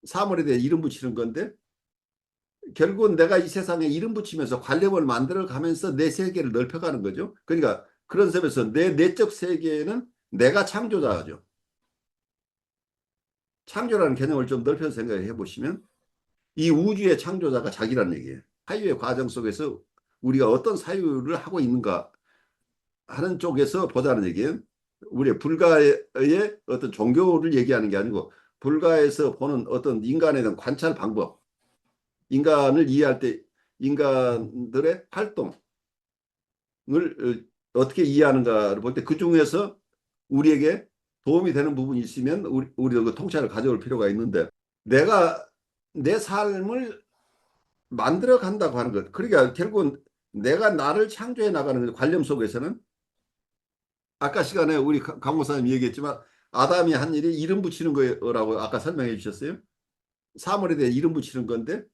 사물에 대해 이름 붙이는 건데 결국은 내가 이 세상에 이름 붙이면서 관념을 만들어 가면서 내 세계를 넓혀가는 거죠. 그러니까 그런 점에서 내 내적 세계는 내가 창조자죠. 창조라는 개념을 좀 넓혀서 생각해 보시면 이 우주의 창조자가 자기라는 얘기예요. 사유의 과정 속에서 우리가 어떤 사유를 하고 있는가 하는 쪽에서 보자는 얘기예요. 우리 불가의 어떤 종교를 얘기하는 게 아니고 불가에서 보는 어떤 인간에 대한 관찰 방법, 인간을 이해할 때 인간들의 활동을 어떻게 이해하는가를 볼 때 그 중에서 우리에게 도움이 되는 부분이 있으면 우리도 그 통찰을 가져올 필요가 있는데 내가 내 삶을 만들어 간다고 하는 것. 그러니까 결국은 내가 나를 창조해 나가는 관념 속에서는 아까 시간에 우리 강 목사님 얘기했지만 아담이 한 일이 이름 붙이는 거라고 아까 설명해 주셨어요. 사물에 대해 이름 붙이는 건데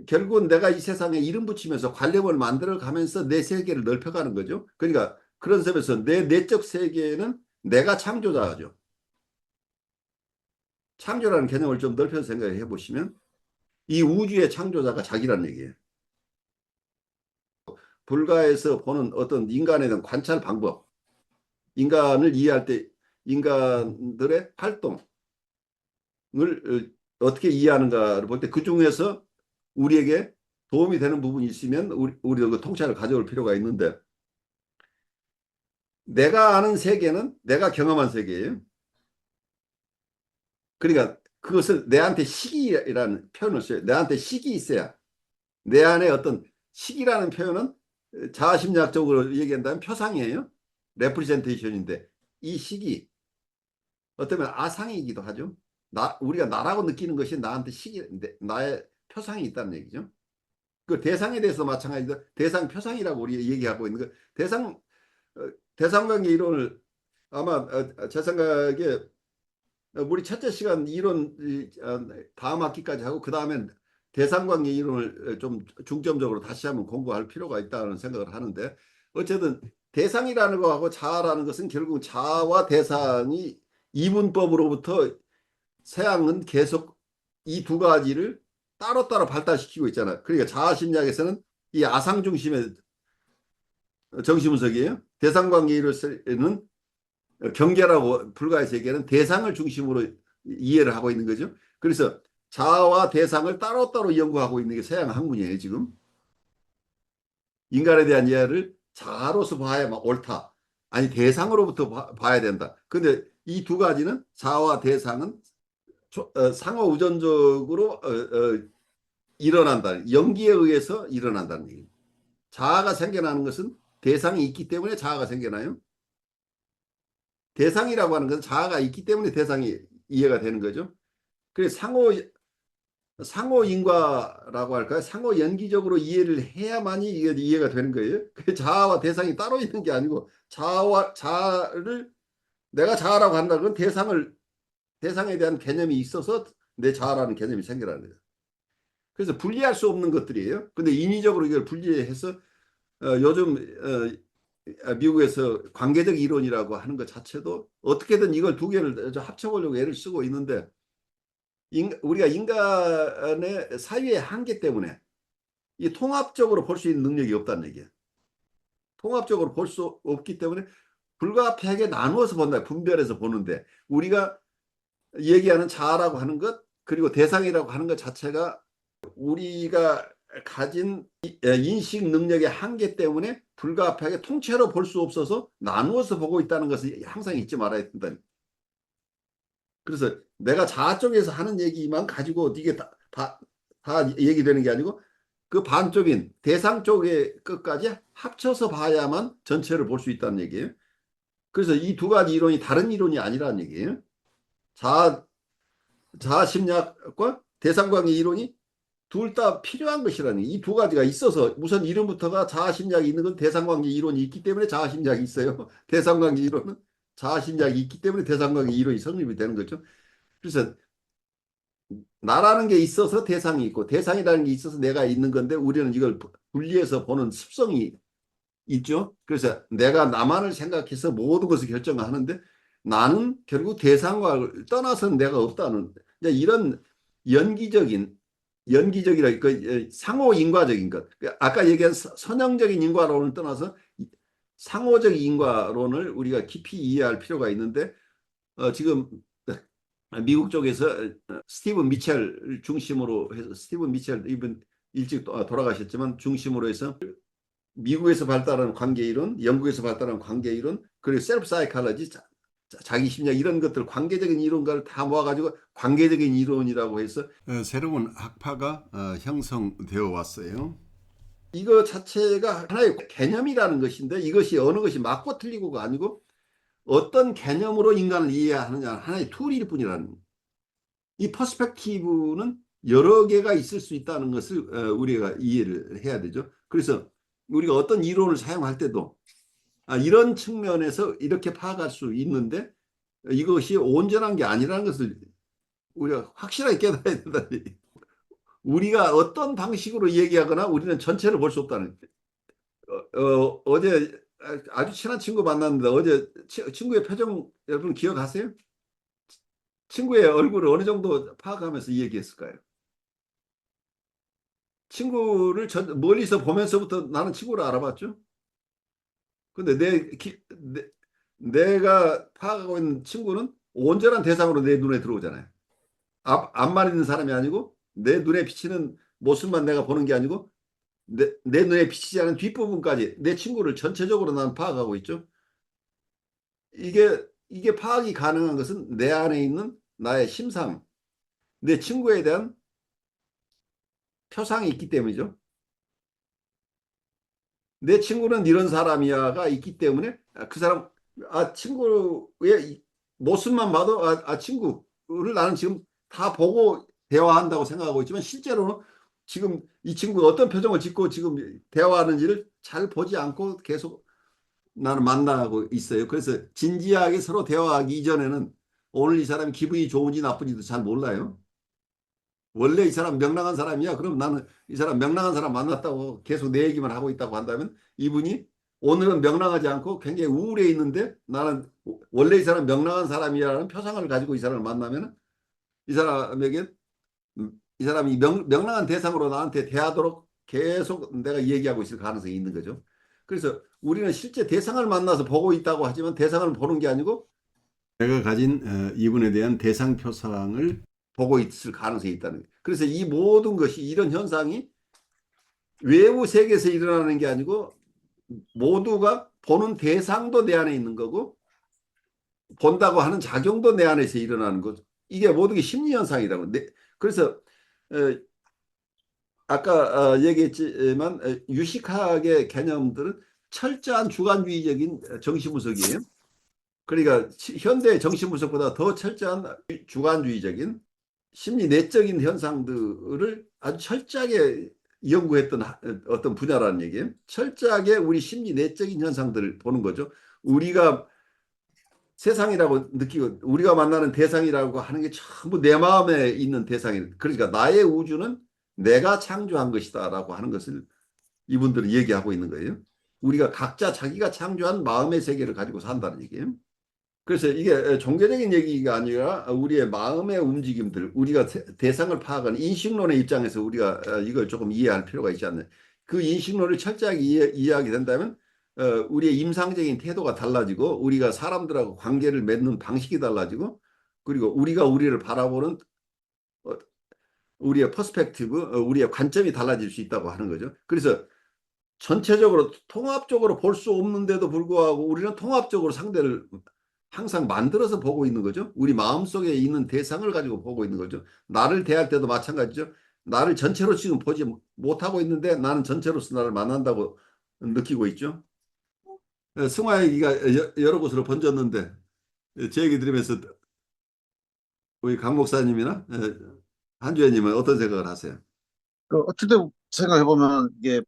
결국은 내가 이 세상에 이름 붙이면서 관념을 만들어 가면서 내 세계를 넓혀가는 거죠. 그러니까 그런 점에서 내 내적 세계는 내가 창조자죠. 창조라는 개념을 좀 넓혀서 생각해 보시면 이 우주의 창조자가 자기라는 얘기예요. 불가에서 보는 어떤 인간에 대한 관찰 방법, 인간을 이해할 때 인간들의 활동을 어떻게 이해하는가를 볼 때 그 중에서 우리에게 도움이 되는 부분이 있으면 우리도 그 통찰을 가져올 필요가 있는데 내가 아는 세계는 내가 경험한 세계예요. 그러니까 그것을 내한테 시기라는 표현을 써요. 내한테 시기 있어야 내 안에 어떤 시기라는 표현은 자아심리학적으로 얘기한다면 표상이에요. 레프리젠테이션인데 이 시기 어쩌면 아상이기도 하죠. 우리가 나라고 느끼는 것이 나한테 나의 표상이 있다는 얘기죠. 그 대상에 대해서 마찬가지로 대상 표상이라고 우리 얘기하고 있는 거. 대상관계 이론을 아마 제 생각에 우리 첫째 시간 이론 다음 학기까지 하고 그 다음엔 대상관계 이론을 좀 중점적으로 다시 한번 공부할 필요가 있다는 생각을 하는데 어쨌든 대상이라는 거하고 자아라는 것은 결국 자아와 대상이 이분법으로부터 서양은 계속 이 두 가지를 따로따로 발달시키고 있잖아요. 그러니까 자아심리학에서는 이 아상 중심의 정신분석이에요. 대상관계를 경계라고 불가의 세계는 대상을 중심으로 이해를 하고 있는 거죠. 그래서 자아와 대상을 따로따로 연구하고 있는 게 서양 학문이에요, 지금. 인간에 대한 이해를 자아로서 봐야만 옳다. 아니, 대상으로부터 봐야 된다. 근데 이 두 가지는 자아와 대상은 상호 우전적으로 일어난다. 연기에 의해서 일어난다는 얘기예요. 자아가 생겨나는 것은 대상이 있기 때문에 자아가 생겨나요. 대상이라고 하는 것은 자아가 있기 때문에 대상이 이해가 되는 거죠. 그래서 상호 인과라고 할까요? 상호 연기적으로 이해를 해야만이 이게 이해가 되는 거예요. 그 자아와 대상이 따로 있는 게 아니고 자아를 내가 자아라고 한다는 건 대상에 대한 개념이 있어서 내 자아라는 개념이 생겨나는 거예요. 그래서 분리할 수 없는 것들이에요. 근데 인위적으로 이걸 분리해서 요즘 미국에서 관계적 이론이라고 하는 것 자체도 어떻게든 이걸 두 개를 합쳐보려고 애를 쓰고 있는데 우리가 인간의 사유의 한계 때문에 이 통합적으로 볼 수 있는 능력이 없다는 얘기예요. 통합적으로 볼 수 없기 때문에 불가피하게 나누어서 본다. 분별해서 보는데 우리가 얘기하는 자아라고 하는 것 그리고 대상이라고 하는 것 자체가 우리가 가진 인식 능력의 한계 때문에 불가피하게 통째로 볼 수 없어서 나누어서 보고 있다는 것을 항상 잊지 말아야 된다. 그래서 내가 자아 쪽에서 하는 얘기만 가지고 이게 다 얘기되는 게 아니고 그 반쪽인 대상 쪽의 끝까지 합쳐서 봐야만 전체를 볼 수 있다는 얘기예요. 그래서 이 두 가지 이론이 다른 이론이 아니라는 얘기예요. 자아 심리학과 대상관계 이론이 둘 다 필요한 것이라는 이 두 가지가 있어서 우선 이름부터가 자아심리학이 있는 건 대상관계 이론이 있기 때문에 자아심리학이 있어요. 대상관계 이론은 자아심리학이 있기 때문에 대상관계 이론이 성립이 되는 거죠. 그래서 나라는 게 있어서 대상이 있고 대상이라는 게 있어서 내가 있는 건데 우리는 이걸 분리해서 보는 습성이 있죠. 그래서 내가 나만을 생각해서 모든 것을 결정하는데 나는 결국 대상과 떠나서는 내가 없다는 이런 연기적인 연기적이라 그 상호 인과적인 것. 아까 얘기한 선형적인 인과론을 떠나서 상호적 인과론을 우리가 깊이 이해할 필요가 있는데 지금 미국 쪽에서 스티븐 미첼 중심으로 해서 스티븐 미첼 이분 일찍 돌아가셨지만 중심으로 해서 미국에서 발달한 관계 이론, 영국에서 발달한 관계 이론, 그리고 셀프 사이칼러지 자기 심리학 이런 것들 관계적인 이론과를 다 모아가지고 관계적인 이론이라고 해서 새로운 학파가 형성되어 왔어요. 이거 자체가 하나의 개념이라는 것인데 이것이 어느 것이 맞고 틀리고가 아니고 어떤 개념으로 인간을 이해하느냐 하나의 툴일 뿐이라는 이 퍼스펙티브는 여러 개가 있을 수 있다는 것을 우리가 이해를 해야 되죠. 그래서 우리가 어떤 이론을 사용할 때도 이런 측면에서 이렇게 파악할 수 있는데 이것이 온전한 게 아니라는 것을 우리가 확실하게 깨달아야 된다. 우리가 어떤 방식으로 얘기하거나 우리는 전체를 볼 수 없다는. 어제 아주 친한 친구 만났는데 어제 친구의 표정 여러분 기억하세요? 친구의 얼굴을 어느 정도 파악하면서 얘기했을까요? 친구를 멀리서 보면서부터 나는 친구를 알아봤죠. 근데 내가 파악하고 있는 친구는 온전한 대상으로 내 눈에 들어오잖아요. 앞만 있는 사람이 아니고 내 눈에 비치는 모습만 내가 보는 게 아니고 내 눈에 비치지 않은 뒷부분까지 내 친구를 전체적으로 난 파악하고 있죠. 이게 파악이 가능한 것은 내 안에 있는 나의 심상, 내 친구에 대한 표상이 있기 때문이죠. 내 친구는 이런 사람이야가 있기 때문에 그 사람 친구의 모습만 봐도 친구를 나는 지금 다 보고 대화한다고 생각하고 있지만 실제로는 지금 이 친구가 어떤 표정을 짓고 지금 대화하는지를 잘 보지 않고 계속 나는 만나고 있어요. 그래서 진지하게 서로 대화하기 이전에는 오늘 이 사람이 기분이 좋은지 나쁜지도 잘 몰라요. 원래 이 사람 명랑한 사람이야. 그럼 나는 이 사람 명랑한 사람 만났다고 계속 내 얘기만 하고 있다고 한다면 이분이 오늘은 명랑하지 않고 굉장히 우울해 있는데 나는 원래 이 사람 명랑한 사람이라는 표상을 가지고 이 사람을 만나면 이 사람에게 이 사람이 명랑한 대상으로 나한테 대하도록 계속 내가 얘기하고 있을 가능성이 있는 거죠. 그래서 우리는 실제 대상을 만나서 보고 있다고 하지만 대상을 보는 게 아니고 내가 가진 이분에 대한 대상 표상을 보고 있을 가능성이 있다는 거예요. 그래서 이 모든 것이 이런 현상이 외부 세계에서 일어나는 게 아니고 모두가 보는 대상도 내 안에 있는 거고 본다고 하는 작용도 내 안에서 일어나는 거죠. 이게 모든 게 심리 현상이라고. 그래서 아까 얘기했지만 유식학의 개념들은 철저한 주관주의적인 정신분석이에요. 그러니까 현대 정신분석보다 더 철저한 주관주의적인 심리 내적인 현상들을 아주 철저하게 연구했던 어떤 분야라는 얘기예요. 철저하게 우리 심리 내적인 현상들을 보는 거죠. 우리가 세상이라고 느끼고 우리가 만나는 대상이라고 하는 게 전부 내 마음에 있는 대상이 그러니까 나의 우주는 내가 창조한 것이다라고 하는 것을 이분들은 얘기하고 있는 거예요. 우리가 각자 자기가 창조한 마음의 세계를 가지고 산다는 얘기예요. 그래서 이게 종교적인 얘기가 아니라 우리의 마음의 움직임들, 우리가 대상을 파악하는 인식론의 입장에서 우리가 이걸 조금 이해할 필요가 있지 않나요? 그 인식론을 철저하게 이해하게 된다면 우리의 임상적인 태도가 달라지고 우리가 사람들하고 관계를 맺는 방식이 달라지고 그리고 우리가 우리를 바라보는 우리의 퍼스펙티브, 우리의 관점이 달라질 수 있다고 하는 거죠. 그래서 전체적으로 통합적으로 볼 수 없는데도 불구하고 우리는 통합적으로 상대를 항상 만들어서 보고 있는 거죠. 우리 마음속에 있는 대상을 가지고 보고 있는 거죠. 나를 대할 때도 마찬가지죠. 나를 전체로 지금 보지 못하고 있는데 나는 전체로서 나를 만난다고 느끼고 있죠. 승화 얘기가 여러 곳으로 번졌는데 제 얘기 들으면서 우리 강 목사님이나 한주혜님은 어떤 생각을 하세요? 그 어쨌든 생각해보면 이게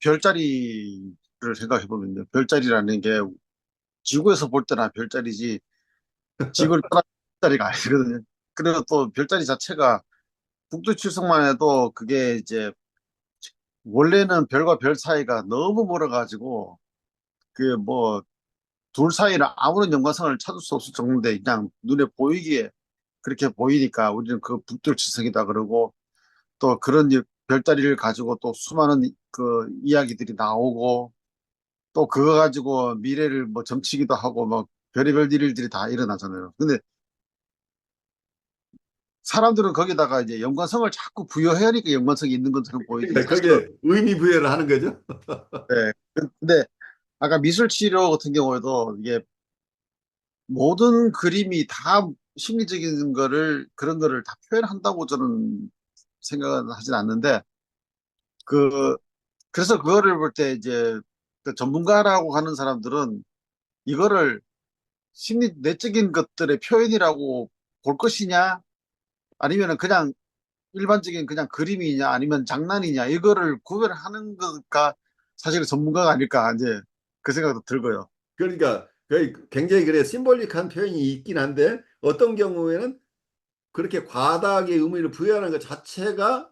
별자리를 생각해보면요. 별자리라는 게 지구에서 볼 때나 별자리지 지구를 떠나 별자리가 아니거든요. 그리고 또 별자리 자체가 북두칠성만 해도 그게 이제 원래는 별과 별 사이가 너무 멀어가지고 그 뭐 둘 사이는 아무런 연관성을 찾을 수 없을 정도인데 그냥 눈에 보이기에 그렇게 보이니까 우리는 그 북두칠성이다 그러고 또 그런 별다리를 가지고 또 수많은 그 이야기들이 나오고 또 그거 가지고 미래를 뭐 점치기도 하고 뭐 별의별 일들이 다 일어나잖아요. 근데 사람들은 거기다가 이제 연관성을 자꾸 부여해야 하니까 연관성이 있는 것처럼 보이지. 그러니까 사실은 거기에 의미 부여를 하는 거죠. 네. 근데 아까 미술 치료 같은 경우에도 이게 모든 그림이 다 심리적인 거를 그런 거를 다 표현한다고 저는 생각은 하진 않는데 그 그래서 그거를 볼 때 이제 그 전문가라고 하는 사람들은 이거를 심리 내적인 것들의 표현이라고 볼 것이냐 아니면은 그냥 일반적인 그냥 그림이냐 아니면 장난이냐 이거를 구별하는 것가 사실 전문가가 아닐까 이제 그 생각도 들고요. 그러니까 거의 굉장히 그래 심볼릭한 표현이 있긴 한데 어떤 경우에는 그렇게 과다하게 의미를 부여하는 것 자체가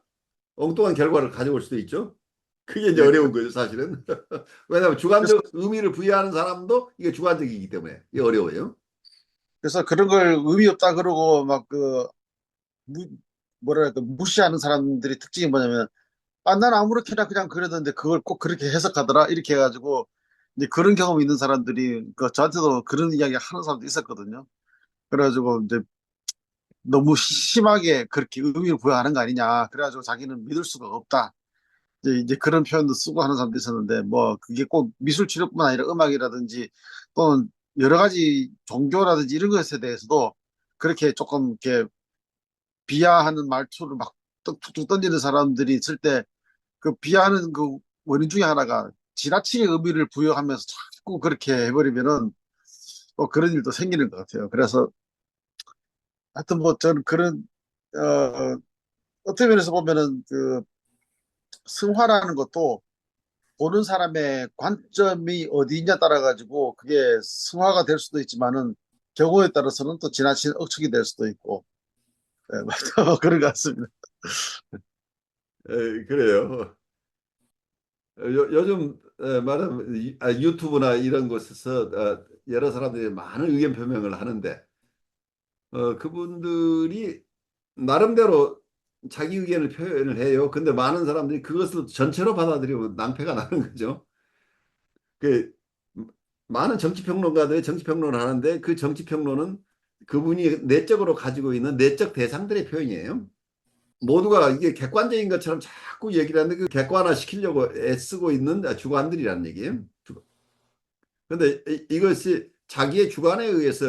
엉뚱한 결과를 가져올 수도 있죠. 그게 이제 네, 어려운 거죠, 사실은. 왜냐하면 그래서 주관적 의미를 부여하는 사람도 이게 주관적이기 때문에 이게 어려워요. 그래서 그런 걸 의미 없다 그러고 막 그 뭐랄까 무시하는 사람들이 특징이 뭐냐면 아, 난 아무렇게나 그냥 그러던데 그걸 꼭 그렇게 해석하더라 이렇게 해가지고 이제 그런 경험 있는 사람들이 그 저한테도 그런 이야기 하는 사람도 있었거든요. 그래가지고 이제 너무 심하게 그렇게 의미를 부여하는 거 아니냐. 그래가지고 자기는 믿을 수가 없다. 이제 그런 표현도 쓰고 하는 사람도 있었는데 뭐 그게 꼭 미술 치료뿐만 아니라 음악이라든지 또는 여러 가지 종교라든지 이런 것에 대해서도 그렇게 조금 이렇게 비하하는 말투를 막 툭툭툭 던지는 사람들이 있을 때 그 비하하는 그 원인 중에 하나가 지나치게 의미를 부여하면서 자꾸 그렇게 해버리면은 또 그런 일도 생기는 것 같아요. 그래서 하여튼 뭐 저는 그런 어, 어떤 면에서 보면은 그 승화라는 것도 보는 사람의 관점이 어디냐 따라 가지고 그게 승화가 될 수도 있지만은 경우에 따라서는 또 지나친 억측이 될 수도 있고 예, 그런 것 같습니다. 그래요. 요즘 말하면 유튜브나 이런 곳에서 여러 사람들이 많은 의견 표명을 하는데 그분들이 나름대로 자기 의견을 표현을 해요. 근데 많은 사람들이 그것을 전체로 받아들이고 낭패가 나는 거죠. 그 많은 정치평론가들이 정치평론을 하는데 그 정치평론은 그분이 내적으로 가지고 있는 내적 대상들의 표현이에요. 모두가 이게 객관적인 것처럼 자꾸 얘기를 하는데 그 객관화 시키려고 애쓰고 있는 주관들이라는 얘기예요. 그런데 이것이 자기의 주관에 의해서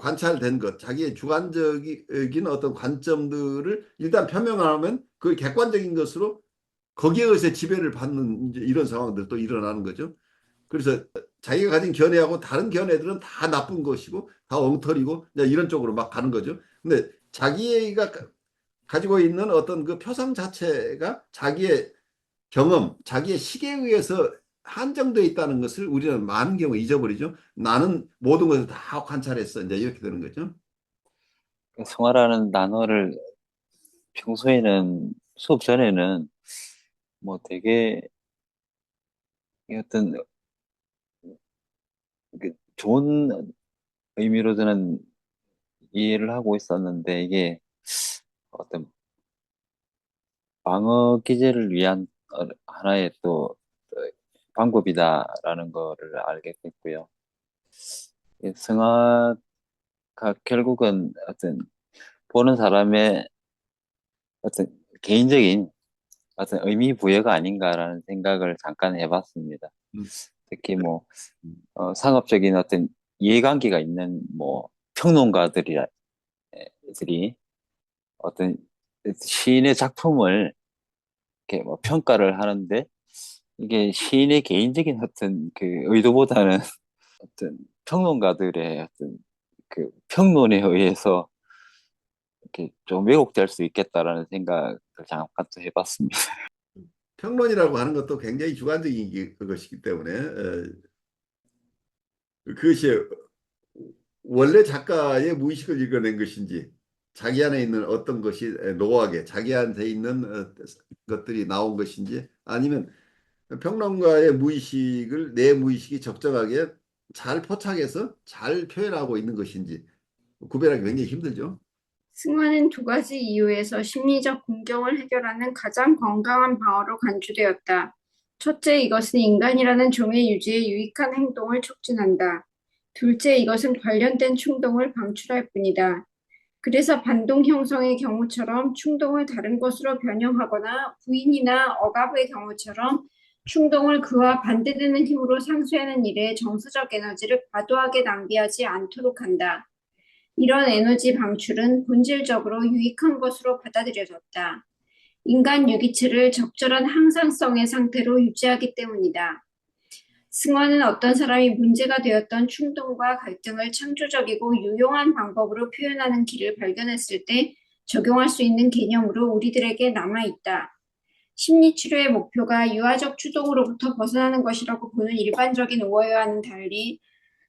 관찰된 것, 자기의 주관적인 어떤 관점들을 일단 표명하면 그 객관적인 것으로 거기에 의해서 지배를 받는 이제 이런 상황들도 일어나는 거죠. 그래서 자기가 가진 견해하고 다른 견해들은 다 나쁜 것이고 다 엉터리고 이런 쪽으로 막 가는 거죠. 근데 자기가 가지고 있는 어떤 그 표상 자체가 자기의 경험, 자기의 시계에 의해서 한정되어 있다는 것을 우리는 많은 경우 잊어버리죠. 나는 모든 것을 다 관찰했어. 이제 이렇게 되는 거죠. 성화라는 단어를 평소에는 수업 전에는 뭐 되게 어떤 좋은 의미로 저는 이해를 하고 있었는데 이게 어떤 방어 기제를 위한 하나의 또 방법이다라는 거를 알게 됐고요. 이 성화가 결국은 어떤 보는 사람의 어떤 개인적인 어떤 의미 부여가 아닌가라는 생각을 잠깐 해봤습니다. 음, 특히 뭐 상업적인 어떤 이해관계가 있는 뭐 평론가들이 어떤 시인의 작품을 이렇게 뭐 평가를 하는데 이게 시인의 개인적인 어떤 그 의도보다는 어떤 평론가들의 어떤 그 평론에 의해서 이렇게 좀 왜곡될 수 있겠다라는 생각을 잠깐 또 해봤습니다. 평론이라고 하는 것도 굉장히 주관적인 것이기 때문에 그것이 원래 작가의 무의식을 읽어낸 것인지 자기 안에 있는 어떤 것이 노하게 자기한테 있는 것들이 나온 것인지 아니면 평론가의 무의식을 내 무의식이 적정하게 잘 포착해서 잘 표현하고 있는 것인지 구별하기 굉장히 힘들죠. 승화는 두 가지 이유에서 심리적 공경을 해결하는 가장 건강한 방어로 간주되었다. 첫째, 이것은 인간이라는 종의 유지에 유익한 행동을 촉진한다. 둘째, 이것은 관련된 충동을 방출할 뿐이다. 그래서 반동 형성의 경우처럼 충동을 다른 것으로 변형하거나 부인이나 억압의 경우처럼 충동을 그와 반대되는 힘으로 상쇄하는 일에 정서적 에너지를 과도하게 낭비하지 않도록 한다. 이런 에너지 방출은 본질적으로 유익한 것으로 받아들여졌다. 인간 유기체를 적절한 항상성의 상태로 유지하기 때문이다. 승화는 어떤 사람이 문제가 되었던 충동과 갈등을 창조적이고 유용한 방법으로 표현하는 길을 발견했을 때 적용할 수 있는 개념으로 우리들에게 남아있다. 심리치료의 목표가 유아적 추동으로부터 벗어나는 것이라고 보는 일반적인 오해와는 달리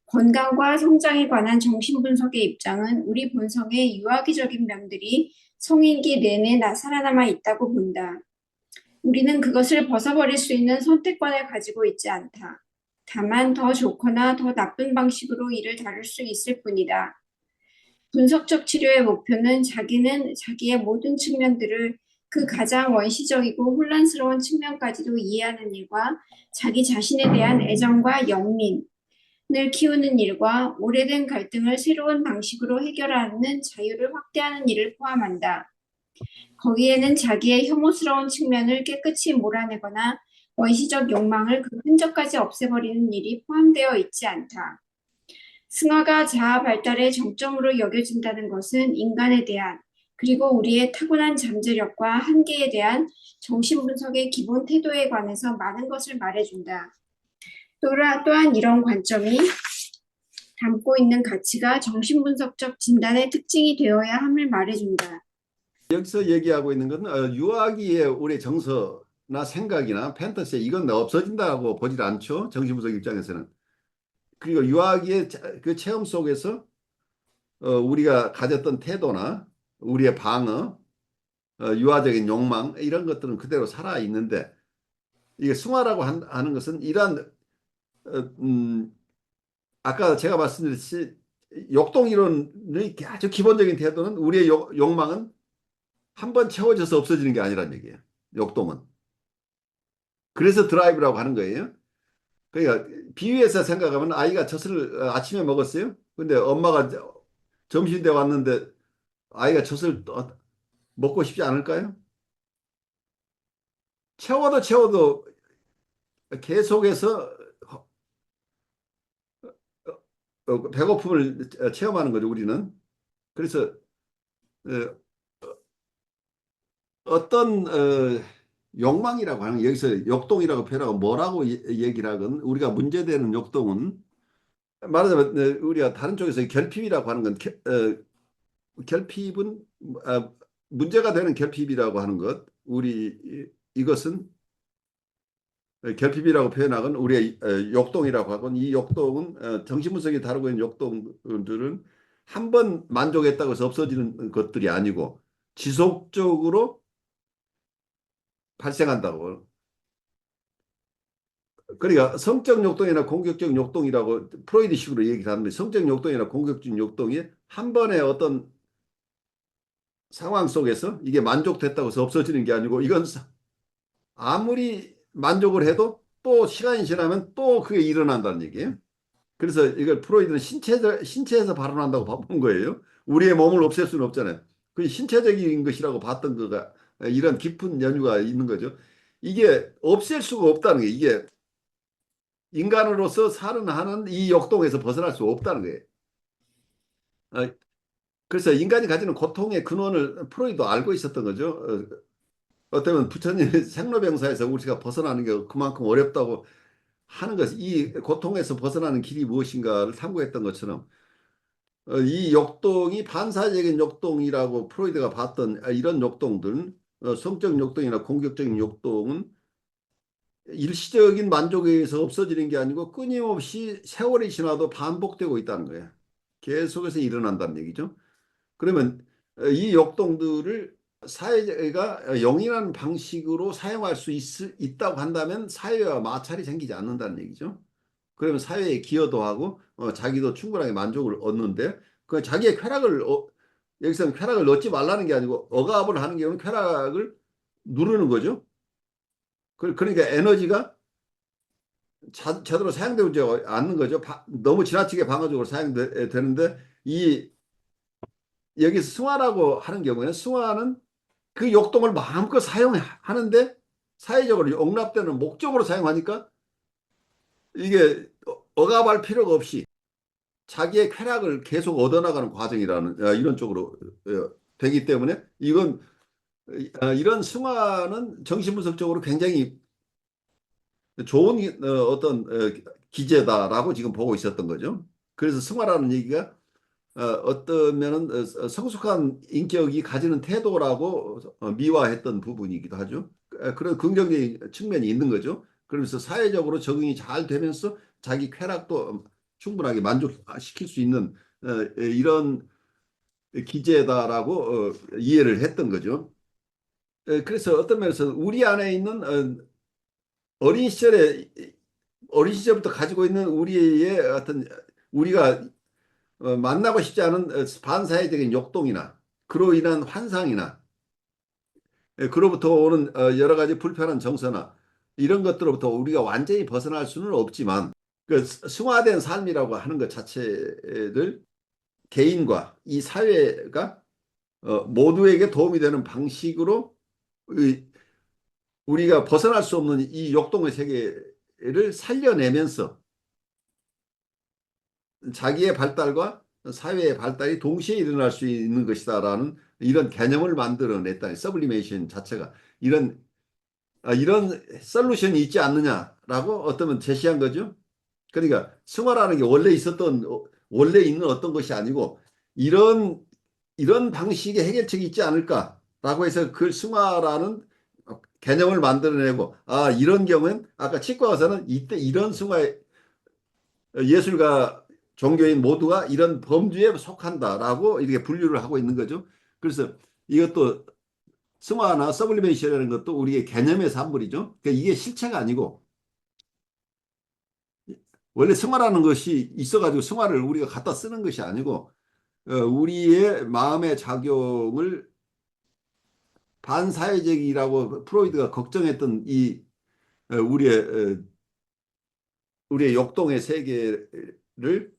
건강과 성장에 관한 정신분석의 입장은 우리 본성의 유아기적인 면들이 성인기 내내 살아남아 있다고 본다. 우리는 그것을 벗어버릴 수 있는 선택권을 가지고 있지 않다. 다만 더 좋거나 더 나쁜 방식으로 이를 다룰 수 있을 뿐이다. 분석적 치료의 목표는 자기는 자기의 모든 측면들을 그 가장 원시적이고 혼란스러운 측면까지도 이해하는 일과 자기 자신에 대한 애정과 연민을 키우는 일과 오래된 갈등을 새로운 방식으로 해결하는 자유를 확대하는 일을 포함한다. 거기에는 자기의 혐오스러운 측면을 깨끗이 몰아내거나 원시적 욕망을 그 흔적까지 없애버리는 일이 포함되어 있지 않다. 승화가 자아 발달의 정점으로 여겨진다는 것은 인간에 대한 그리고 우리의 타고난 잠재력과 한계에 대한 정신분석의 기본 태도에 관해서 많은 것을 말해준다. 또한 이런 관점이 담고 있는 가치가 정신분석적 진단의 특징이 되어야 함을 말해준다. 여기서 얘기하고 있는 건 유아기의 우리 정서나 생각이나 판타지 이건 없어진다고 보질 않죠. 정신분석 입장에서는. 그리고 유아기의 그 체험 속에서 우리가 가졌던 태도나 우리의 방어, 유아적인 욕망 이런 것들은 그대로 살아 있는데 이게 승화라고 하는 것은 이러한 아까 제가 말씀드렸듯이 역동 이론의 아주 기본적인 태도는 우리의 욕망은 한번 채워져서 없어지는 게 아니란 얘기예요. 역동은. 그래서 드라이브라고 하는 거예요. 그러니까 비유해서 생각하면 아이가 젖을 아침에 먹었어요. 근데 엄마가 점심 때 왔는데 아이가 젖을 먹고 싶지 않을까요? 채워도 계속해서 배고픔을 체험하는 거죠, 우리는. 그래서 어떤 욕망이라고 하는 여기서 역동이라고 표현하고 뭐라고 얘기를 하건 우리가 문제되는 역동은 말하자면 우리가 다른 쪽에서 결핍이라고 하는 건 결핍은 문제가 되는 결핍이라고 하는 것 이것은 결핍이라고 표현하건 우리의 역동이라고 하건 이 역동은 정신분석이 다루고 있는 역동들은 한 번 만족했다고 해서 없어지는 것들이 아니고 지속적으로 발생한다고. 그러니까 성적 욕동이나 공격적 욕동이라고 프로이드식으로 얘기를 하는데 성적 욕동이나 공격적 욕동이 한 번의 어떤 상황 속에서 이게 만족됐다고 해서 없어지는 게 아니고 이건 아무리 만족을 해도 또 시간이 지나면 또 그게 일어난다는 얘기예요. 그래서 이걸 프로이드는 신체에서 발현한다고 본 거예요. 우리의 몸을 없앨 수는 없잖아요. 그 신체적인 것이라고 봤던 거가 이런 깊은 연유가 있는 거죠. 이게 없앨 수가 없다는 게 이게 인간으로서 살아하는 이 역동에서 벗어날 수 없다는 거예요. 그래서 인간이 가지는 고통의 근원을 프로이도 알고 있었던 거죠. 어쩌면 부처님의 생로병사에서 우리가 벗어나는 게 그만큼 어렵다고 하는 것, 이 고통에서 벗어나는 길이 무엇인가를 탐구했던 것처럼 이 욕동이 반사적인 욕동이라고 프로이드가 봤던 이런 욕동들, 성적 욕동이나 공격적인 욕동은 일시적인 만족에 의해서 없어지는 게 아니고 끊임없이 세월이 지나도 반복되고 있다는 거예요. 계속해서 일어난다는 얘기죠. 그러면 이 욕동들을 사회가 용인하는 방식으로 사용할 수 있다고 한다면 사회와 마찰이 생기지 않는다는 얘기죠. 그러면 사회에 기여도 하고 자기도 충분하게 만족을 얻는데 그 자기의 쾌락을 여기서는 쾌락을 얻지 말라는 게 아니고 억압을 하는 경우는 쾌락을 누르는 거죠. 그러니까 에너지가 제대로 사용되지 않는 거죠. 너무 지나치게 방어적으로 사용되는데 이 여기서 승화라고 하는 경우에는 승화는 그 욕동을 마음껏 사용하는데 사회적으로 용납되는 목적으로 사용하니까 이게 억압할 필요가 없이 자기의 쾌락을 계속 얻어나가는 과정이라는 이런 쪽으로 되기 때문에 이건 이런 승화는 정신분석적으로 굉장히 좋은 기제다라고 지금 보고 있었던 거죠. 그래서 승화라는 얘기가 어떤 면은 성숙한 인격이 가지는 태도라고 미화했던 부분이기도 하죠. 그런 긍정적인 측면이 있는 거죠. 그러면서 사회적으로 적응이 잘 되면서 자기 쾌락도 충분하게 만족시킬 수 있는 이런 기제다라고 이해를 했던 거죠. 그래서 어떤 면에서 우리 안에 있는 어린 시절에 어린 시절부터 가지고 있는 우리의 어떤 우리가 만나고 싶지 않은 반사회적인 욕동이나 그로 인한 환상이나 그로부터 오는 여러 가지 불편한 정서나 이런 것들로부터 우리가 완전히 벗어날 수는 없지만 그 승화된 삶이라고 하는 것 자체를 개인과 이 사회가 모두에게 도움이 되는 방식으로 우리가 벗어날 수 없는 이 욕동의 세계를 살려내면서 자기의 발달과 사회의 발달이 동시에 일어날 수 있는 것이다라는 이런 개념을 만들어냈다. 서블리메이션 자체가 이런 솔루션이 있지 않느냐라고 어쩌면 제시한 거죠. 그러니까 승화라는 게 원래 있는 어떤 것이 아니고 이런 방식의 해결책이 있지 않을까라고 해서 그 승화라는 개념을 만들어내고 이런 경우엔 아까 치과 의사는 이때 이런 승화 예술가 종교인 모두가 이런 범주에 속한다라고 이렇게 분류를 하고 있는 거죠. 그래서 이것도 승화나 서블리메이션이라는 것도 우리의 개념의 산물이죠. 그러니까 이게 실체가 아니고 원래 승화라는 것이 있어가지고 승화를 우리가 갖다 쓰는 것이 아니고 우리의 마음의 작용을 반사회적이라고 프로이드가 걱정했던 이 우리의 욕동의 세계를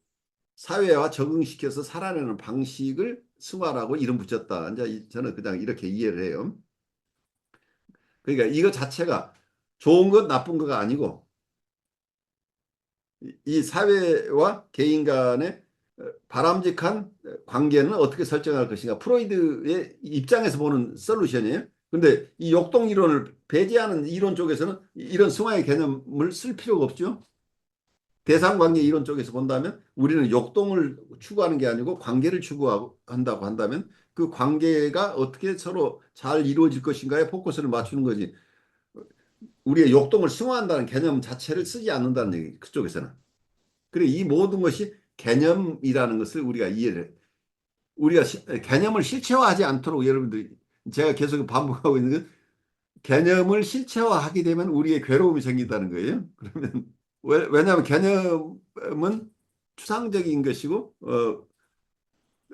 사회와 적응시켜서 살아내는 방식을 승화라고 이름 붙였다. 이제 저는 그냥 이렇게 이해를 해요. 그러니까 이거 자체가 좋은 것 나쁜 거가 아니고 이 사회와 개인 간의 바람직한 관계는 어떻게 설정할 것인가. 프로이드의 입장에서 보는 솔루션이에요. 근데 이 욕동 이론을 배제하는 이론 쪽에서는 이런 승화의 개념을 쓸 필요가 없죠. 대상관계 이론 쪽에서 본다면 우리는 욕동을 추구하는 게 아니고 관계를 추구한다고 한다면 그 관계가 어떻게 서로 잘 이루어질 것인가에 포커스를 맞추는 거지. 우리의 욕동을 승화한다는 개념 자체를 쓰지 않는다는 얘기, 그쪽에서는. 그리고 이 모든 것이 개념이라는 것을 우리가 이해를 해. 우리가 개념을 실체화하지 않도록 여러분들이 제가 계속 반복하고 있는 건 개념을 실체화하게 되면 우리의 괴로움이 생긴다는 거예요. 그러면 왜냐하면 개념은 추상적인 것이고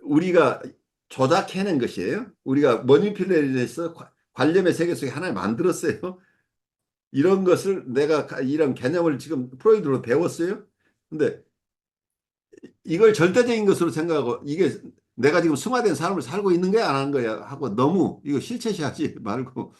우리가 조작해낸 것이에요. 우리가 머니필레이션에서 관념의 세계 속에 하나를 만들었어요. 이런 것을 내가 이런 개념을 지금 프로이드로 배웠어요. 근데 이걸 절대적인 것으로 생각하고 이게 내가 지금 승화된 삶을 살고 있는 거야 안 하는 거야 하고 너무 이거 실체시하지 말고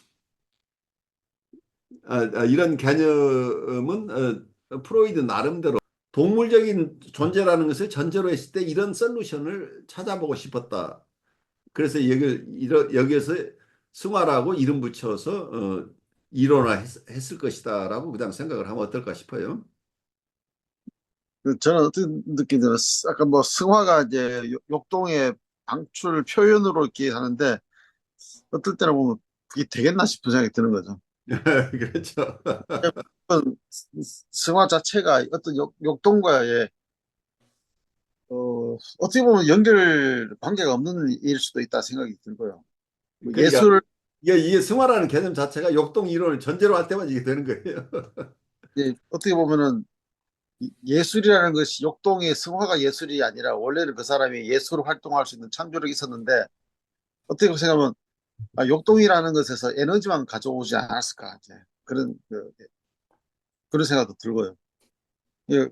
이런 개념은 프로이드 나름대로 동물적인 존재라는 것을 전제로 했을 때 이런 솔루션을 찾아보고 싶었다. 그래서 여기에서 승화라고 이름 붙여서 이론화했을 것이다라고 그냥 생각을 하면 어떨까 싶어요. 저는 어떤 느낌이냐면 아까 뭐 승화가 이제 욕동의 방출 표현으로 이렇게 하는데 어떨 때는 보면 그게 되겠나 싶은 생각이 드는 거죠. 그렇죠. 어떤 승화 자체가 어떤 욕동과의 어떻게 보면 연결 관계가 없는 일일 수도 있다 생각이 들고요. 뭐 그러니까 예술 이게 승화라는 개념 자체가 역동 이론을 전제로 할 때만 이게 되는 거예요. 어떻게 보면은 예술이라는 것이 욕동의 승화가 예술이 아니라 원래는 그 사람이 예술 활동할 수 있는 창조력이 있었는데 어떻게 생각하면 욕동이라는 것에서 에너지만 가져오지 않았을까 이제 그런 생각도 들고요. 예,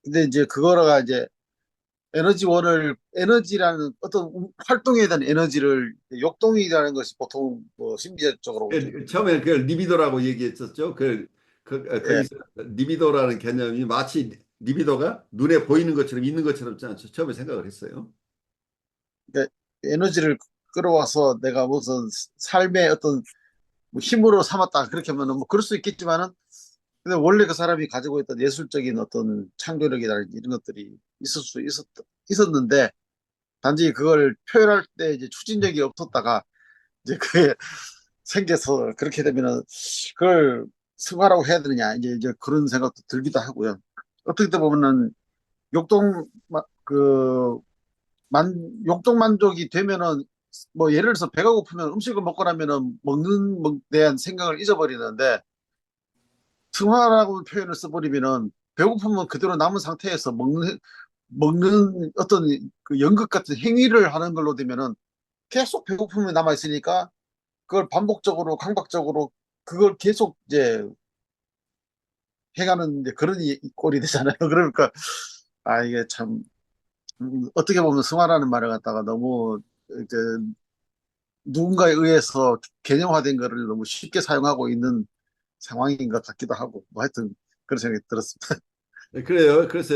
근데 이제 그거가 이제 에너지라는 어떤 활동에 대한 에너지를 욕동이라는 것이 보통 뭐 심리적으로 처음에 그걸 리비도라고 얘기했었죠. 예, 거기서 리비도라는 개념이 마치 리비도가 눈에 보이는 것처럼 있는 것처럼 처음에 생각을 했어요. 그러니까 에너지를 끌어와서 내가 무슨 삶의 어떤 뭐 힘으로 삼았다 그렇게 하면은 뭐 그럴 수 있겠지만은 근데 원래 그 사람이 가지고 있던 예술적인 어떤 창조력이라든지 이런 것들이 있었는데 단지 그걸 표현할 때 이제 추진력이 없었다가 이제 그게 생겨서 그렇게 되면은 그걸 승화라고 해야 되느냐 이제 그런 생각도 들기도 하고요. 어떻게 보면은 욕동 그 욕동 만족이 되면은 뭐 예를 들어서 배가 고프면 음식을 먹고 나면은 먹는 대한 생각을 잊어버리는데 승화라고 표현을 써버리면은 배고프면 그대로 남은 상태에서 먹는 어떤 그 연극 같은 행위를 하는 걸로 되면은 계속 배고픔이 남아 있으니까 그걸 반복적으로 강박적으로 그걸 계속 이제 해가는 이제 그런 꼴이 되잖아요. 그러니까 이게 참 어떻게 보면 승화라는 말을 갖다가 너무 이제 누군가에 의해서 개념화된 거를 너무 쉽게 사용하고 있는 상황인 것 같기도 하고 뭐 하여튼 그런 생각이 들었습니다. 그래요. 그래서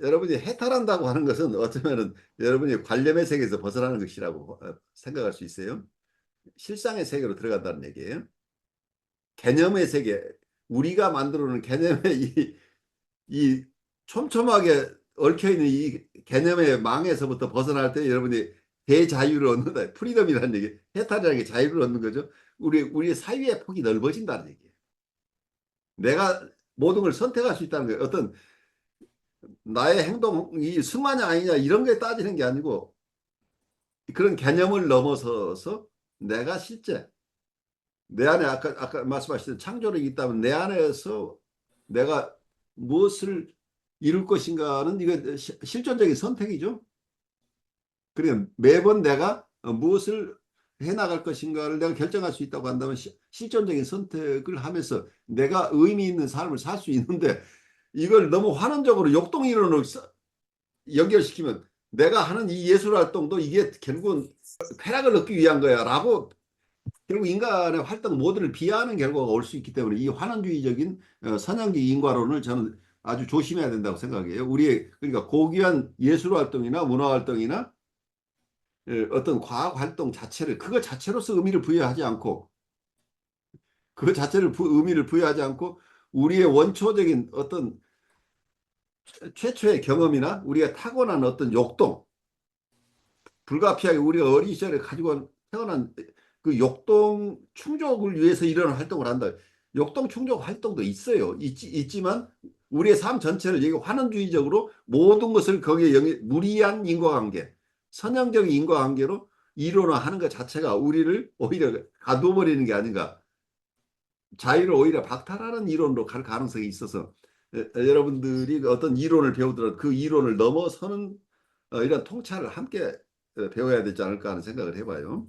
여러분이 해탈한다고 하는 것은 어쩌면은 여러분이 관념의 세계에서 벗어나는 것이라고 생각할 수 있어요. 실상의 세계로 들어간다는 얘기예요. 개념의 세계, 우리가 만들어 놓은 개념의 이 촘촘하게 얽혀 있는 이 개념의 망에서부터 벗어날 때 여러분이 대자유를 얻는다. 프리덤이라는 얘기, 해탈이라는 게 자유를 얻는 거죠. 우리의 사유의 폭이 넓어진다는 얘기예요. 내가 모든 걸 선택할 수 있다는 거예요. 어떤 나의 행동이 승화냐 아니냐 이런 게 따지는 게 아니고 그런 개념을 넘어서서 내가 실제 내 안에 아까 말씀하신 창조력이 있다면 내 안에서 내가 무엇을 이룰 것인가는 이거 실존적인 선택이죠. 그러니까 매번 내가 무엇을 해나갈 것인가를 내가 결정할 수 있다고 한다면 실존적인 선택을 하면서 내가 의미 있는 삶을 살 수 있는데 이걸 너무 환원적으로 역동이론으로 연결시키면 내가 하는 이 예술 활동도 이게 결국은 쾌락을 얻기 위한 거야 라고 결국 인간의 활동 모두를 비하하는 결과가 올 수 있기 때문에 이 환원주의적인 선형적 인과론을 저는 아주 조심해야 된다고 생각해요. 우리의 그러니까 고귀한 예술 활동이나 문화 활동이나 어떤 과학 활동 자체를 그거 자체로서 의미를 부여하지 않고 그 자체를 의미를 부여하지 않고 우리의 원초적인 어떤 최초의 경험이나 우리가 타고난 어떤 욕동 불가피하게 우리가 어린 시절에 가지고 태어난 그 욕동 충족을 위해서 이런 활동을 한다. 욕동 충족 활동도 있어요. 있지만 우리의 삶 전체를 여기 환원주의적으로 모든 것을 거기에 무리한 인과관계, 선형적인 인과관계로 이론화하는 것 자체가 우리를 오히려 가둬버리는 게 아닌가. 자유를 오히려 박탈하는 이론으로 갈 가능성이 있어서 여러분들이 어떤 이론을 배우더라도 그 이론을 넘어서는 이런 통찰을 함께 배워야 되지 않을까 하는 생각을 해봐요.